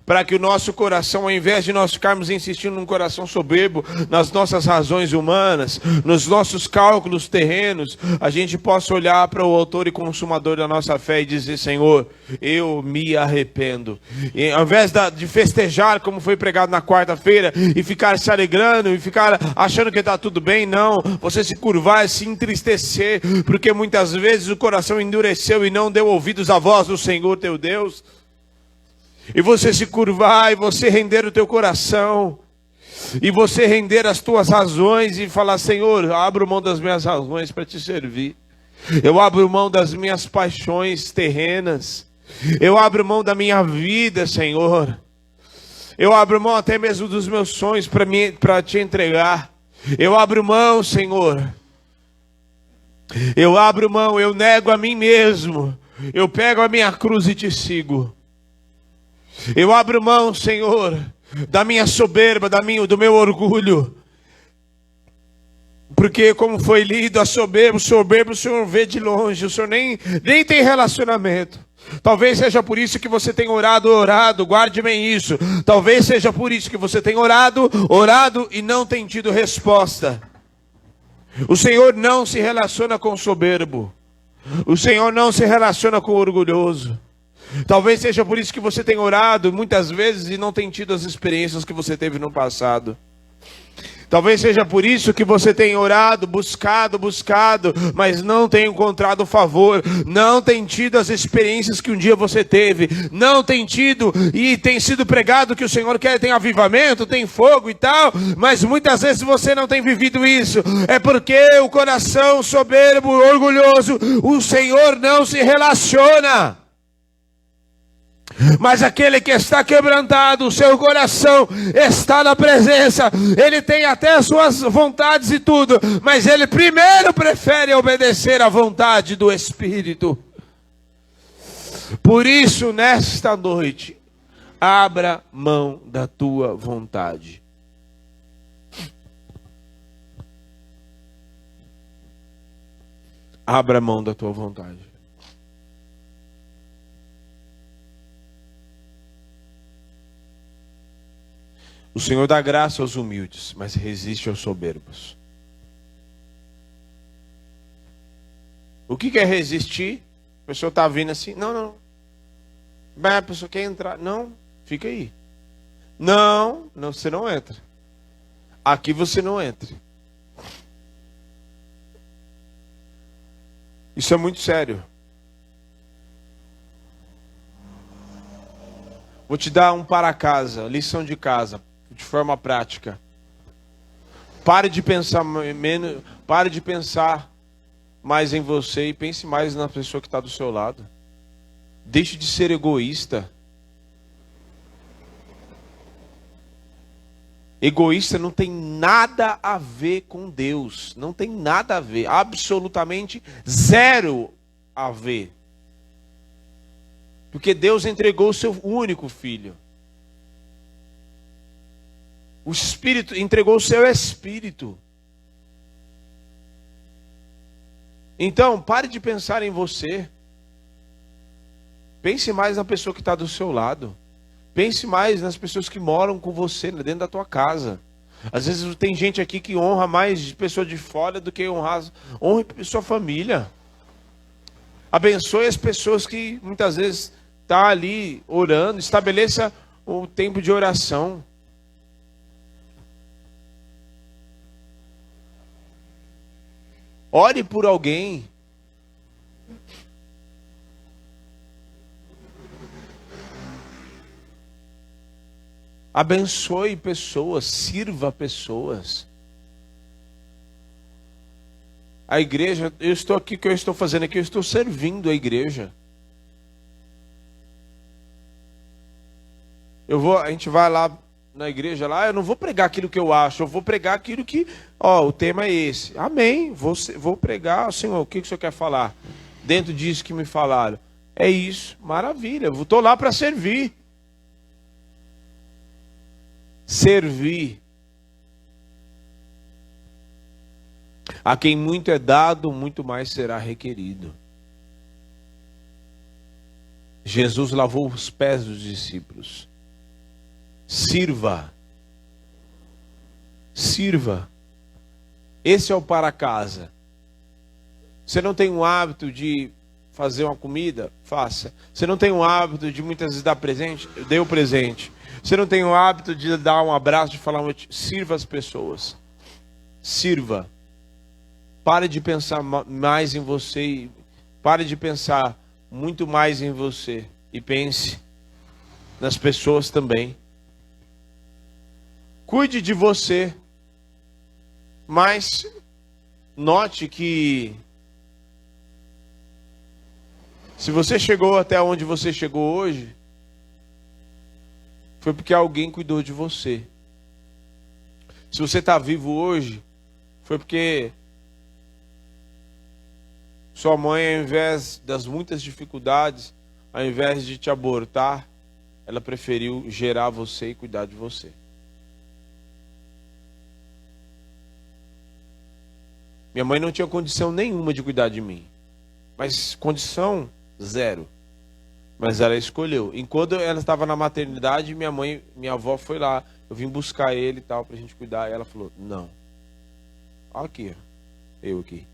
para que o nosso coração, ao invés de nós ficarmos insistindo num coração soberbo, nas nossas razões humanas, nos nossos cálculos terrenos, a gente possa olhar para o autor e consumador da nossa fé e dizer: Senhor, eu me arrependo. E, ao invés de festejar, como foi pregado na quarta-feira, e ficar se alegrando, e ficar achando que está tudo bem, não. Você se curvar e se entristecer, porque muitas vezes o coração endureceu e não deu ouvidos à voz do Senhor teu Deus. E você se curvar, e você render o teu coração, e você render as tuas razões, e falar: Senhor, abro mão das minhas razões para te servir. Eu abro mão das minhas paixões terrenas. Eu abro mão da minha vida, Senhor. Eu abro mão até mesmo dos meus sonhos para te entregar. Eu abro mão, Senhor. Eu abro mão, eu nego a mim mesmo. Eu pego a minha cruz e te sigo. Eu abro mão, Senhor, da minha soberba, do meu orgulho. Porque, como foi lido, o soberbo o Senhor vê de longe. O Senhor nem tem relacionamento. Talvez seja por isso que você tem orado, guarde bem isso. Talvez seja por isso que você tem orado e não tem tido resposta. O Senhor não se relaciona com o soberbo. O Senhor não se relaciona com o orgulhoso. Talvez seja por isso que você tem orado muitas vezes e não tem tido as experiências que você teve no passado. Talvez seja por isso que você tem orado, buscado, mas não tem encontrado favor. Não tem tido as experiências que um dia você teve. Não tem tido, e tem sido pregado que o Senhor quer, tem avivamento, tem fogo e tal. Mas muitas vezes você não tem vivido isso. É porque o coração soberbo, orgulhoso, o Senhor não se relaciona. Mas aquele que está quebrantado, o seu coração está na presença. Ele tem até as suas vontades e tudo, mas ele primeiro prefere obedecer à vontade do Espírito. Por isso, nesta noite, abra mão da tua vontade. Abra mão da tua vontade. O Senhor dá graça aos humildes, mas resiste aos soberbos. O que é resistir? A pessoa está vindo assim: não. A pessoa quer entrar. Não, fica aí. Não, você não entra. Aqui você não entra. Isso é muito sério. Vou te dar um para casa, lição de casa. De forma prática. Pare de pensar mais em você e pense mais na pessoa que está do seu lado. Deixe de ser egoísta. Egoísta não tem nada a ver com Deus. Não tem nada a ver. Absolutamente zero a ver. Porque Deus entregou o seu único filho. O Espírito entregou o seu Espírito. Então, pare de pensar em você. Pense mais na pessoa que está do seu lado. Pense mais nas pessoas que moram com você dentro da tua casa. Às vezes tem gente aqui que honra mais de pessoa de fora do que honre sua família. Abençoe as pessoas que muitas vezes estão ali orando. Estabeleça o tempo de oração. Ore por alguém. Abençoe pessoas, sirva pessoas. A igreja, eu estou aqui, o que eu estou fazendo aqui, eu estou servindo a igreja. A gente vai lá na igreja, lá, eu não vou pregar aquilo que eu acho, eu vou pregar aquilo que, o tema é esse. Amém, vou pregar, Senhor, o que o Senhor quer falar? Dentro disso que me falaram. É isso, maravilha, eu estou lá para servir. Servir. A quem muito é dado, muito mais será requerido. Jesus lavou os pés dos discípulos. Sirva. Sirva. Esse é o para casa. Você não tem um hábito de fazer uma comida? Faça. Você não tem um hábito de muitas vezes dar presente? Dê o presente. Você não tem o hábito de dar um abraço, de falar, sirva as pessoas. Sirva. Pare de pensar mais em você. Pare de pensar muito mais em você. E pense nas pessoas também. Cuide de você. Mas note que se você chegou até onde você chegou hoje, foi porque alguém cuidou de você. Se você está vivo hoje, foi porque sua mãe, ao invés das muitas dificuldades, ao invés de te abortar, ela preferiu gerar você e cuidar de você. Minha mãe não tinha condição nenhuma de cuidar de mim. Mas condição zero. Mas ela escolheu. Enquanto ela estava na maternidade, minha avó foi lá. Eu vim buscar ele e tal, pra gente cuidar. E ela falou, não. Aqui, ó. Eu aqui.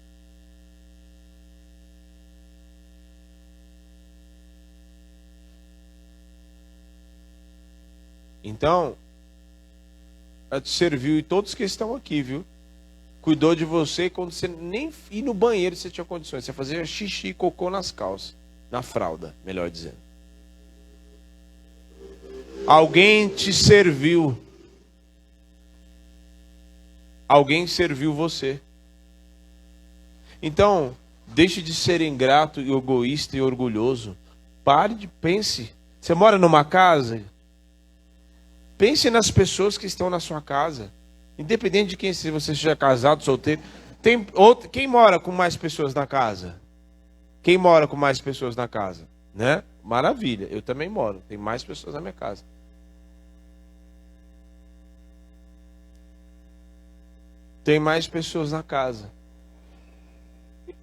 Então, ela te serviu, e todos que estão aqui, viu? Cuidou de você quando você nem ir no banheiro você tinha condições. Você fazia xixi e cocô nas calças. Na fralda, melhor dizendo. Alguém te serviu. Alguém serviu você. Então, deixe de ser ingrato e egoísta e orgulhoso. Pare de pense. Você mora numa casa? Pense nas pessoas que estão na sua casa. Independente de se você seja casado, solteiro. Quem mora com mais pessoas na casa? Quem mora com mais pessoas na casa? Né? Maravilha, eu também moro. Tem mais pessoas na minha casa. Tem mais pessoas na casa.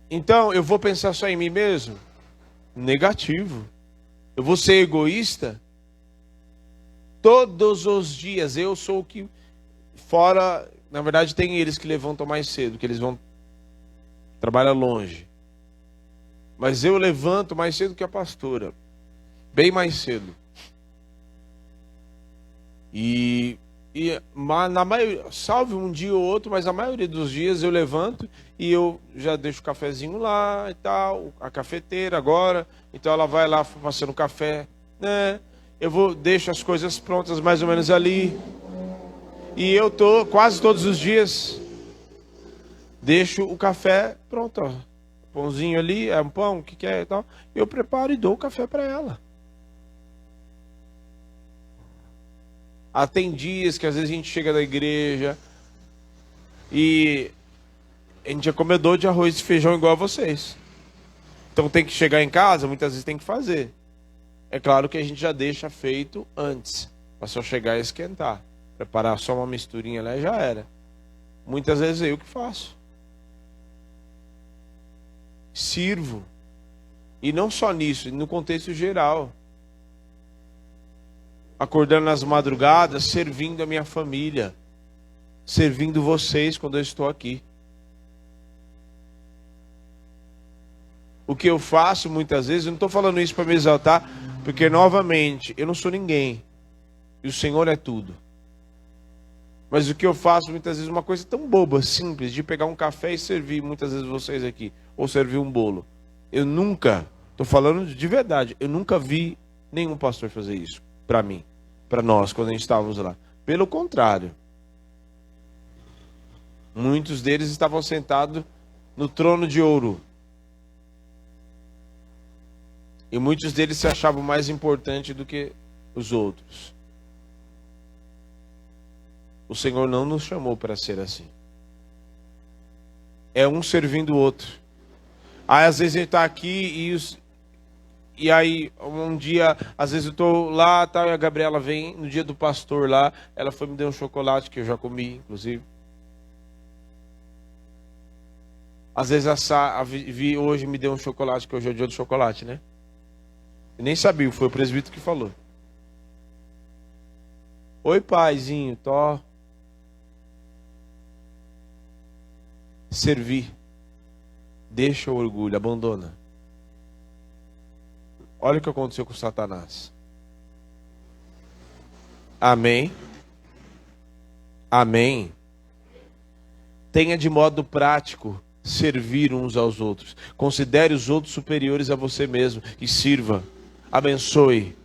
Então, eu vou pensar só em mim mesmo? Negativo. Eu vou ser egoísta? Todos os dias eu sou o que... Fora, na verdade, tem eles que levantam mais cedo, que eles vão trabalhar longe. Mas eu levanto mais cedo que a pastora. Bem mais cedo. Na maioria, salve um dia ou outro, mas a maioria dos dias eu levanto e eu já deixo o cafezinho lá e tal, a cafeteira agora, então ela vai lá passando café, né? Deixo as coisas prontas mais ou menos ali. E eu tô quase todos os dias deixo o café pronto, ó. Pãozinho ali, é um pão, o que é e tal. Eu preparo e dou o café para ela. Tem dias que às vezes a gente chega da igreja e a gente é comedor de arroz e feijão igual a vocês. Então tem que chegar em casa, muitas vezes tem que fazer. É claro que a gente já deixa feito antes, para só chegar e esquentar. Preparar só uma misturinha lá e já era. Muitas vezes eu que faço. Sirvo. E não só nisso, no contexto geral. Acordando nas madrugadas, servindo a minha família. servindo vocês quando eu estou aqui. O que eu faço muitas vezes, eu não estou falando isso para me exaltar, porque novamente, eu não sou ninguém. E o Senhor é tudo. Mas o que eu faço muitas vezes é uma coisa tão boba, simples, de pegar um café e servir muitas vezes vocês aqui. Ou servir um bolo. Eu nunca, estou falando de verdade, eu nunca vi nenhum pastor fazer isso para mim, para nós, quando a gente estávamos lá. Pelo contrário. Muitos deles estavam sentados no trono de ouro. E muitos deles se achavam mais importantes do que os outros. O Senhor não nos chamou para ser assim. É um servindo o outro. Aí às vezes a gente está aqui e aí um dia, às vezes eu estou lá tal, e a Gabriela vem no dia do pastor lá, ela foi me deu um chocolate que eu já comi, inclusive. Às vezes a Vi hoje me deu um chocolate, que hoje é o dia do chocolate, né? Eu nem sabia, foi o presbítero que falou. Oi, paizinho, tô. Servir. Deixa o orgulho, abandona. Olha o que aconteceu com Satanás. Amém. Amém. Tenha de modo prático servir uns aos outros. Considere os outros superiores a você mesmo e sirva. Abençoe.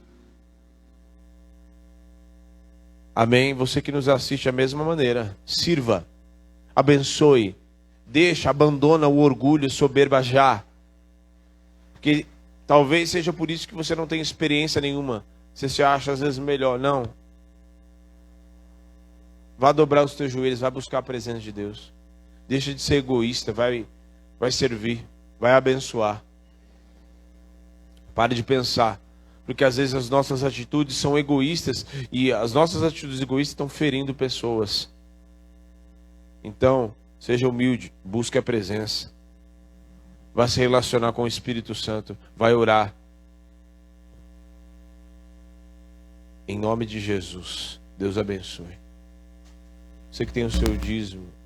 Amém? Você que nos assiste da mesma maneira. Sirva. Abençoe. Deixa, abandona o orgulho e soberba já. Porque talvez seja por isso que você não tem experiência nenhuma. Você se acha às vezes melhor. Não. Vá dobrar os teus joelhos, vai buscar a presença de Deus. Deixa de ser egoísta, vai servir, vai abençoar. Pare de pensar, porque às vezes as nossas atitudes são egoístas e as nossas atitudes egoístas estão ferindo pessoas. Então, seja humilde, busque a presença. Vá se relacionar com o Espírito Santo, vai orar. Em nome de Jesus, Deus abençoe. Você que tem o seu dízimo.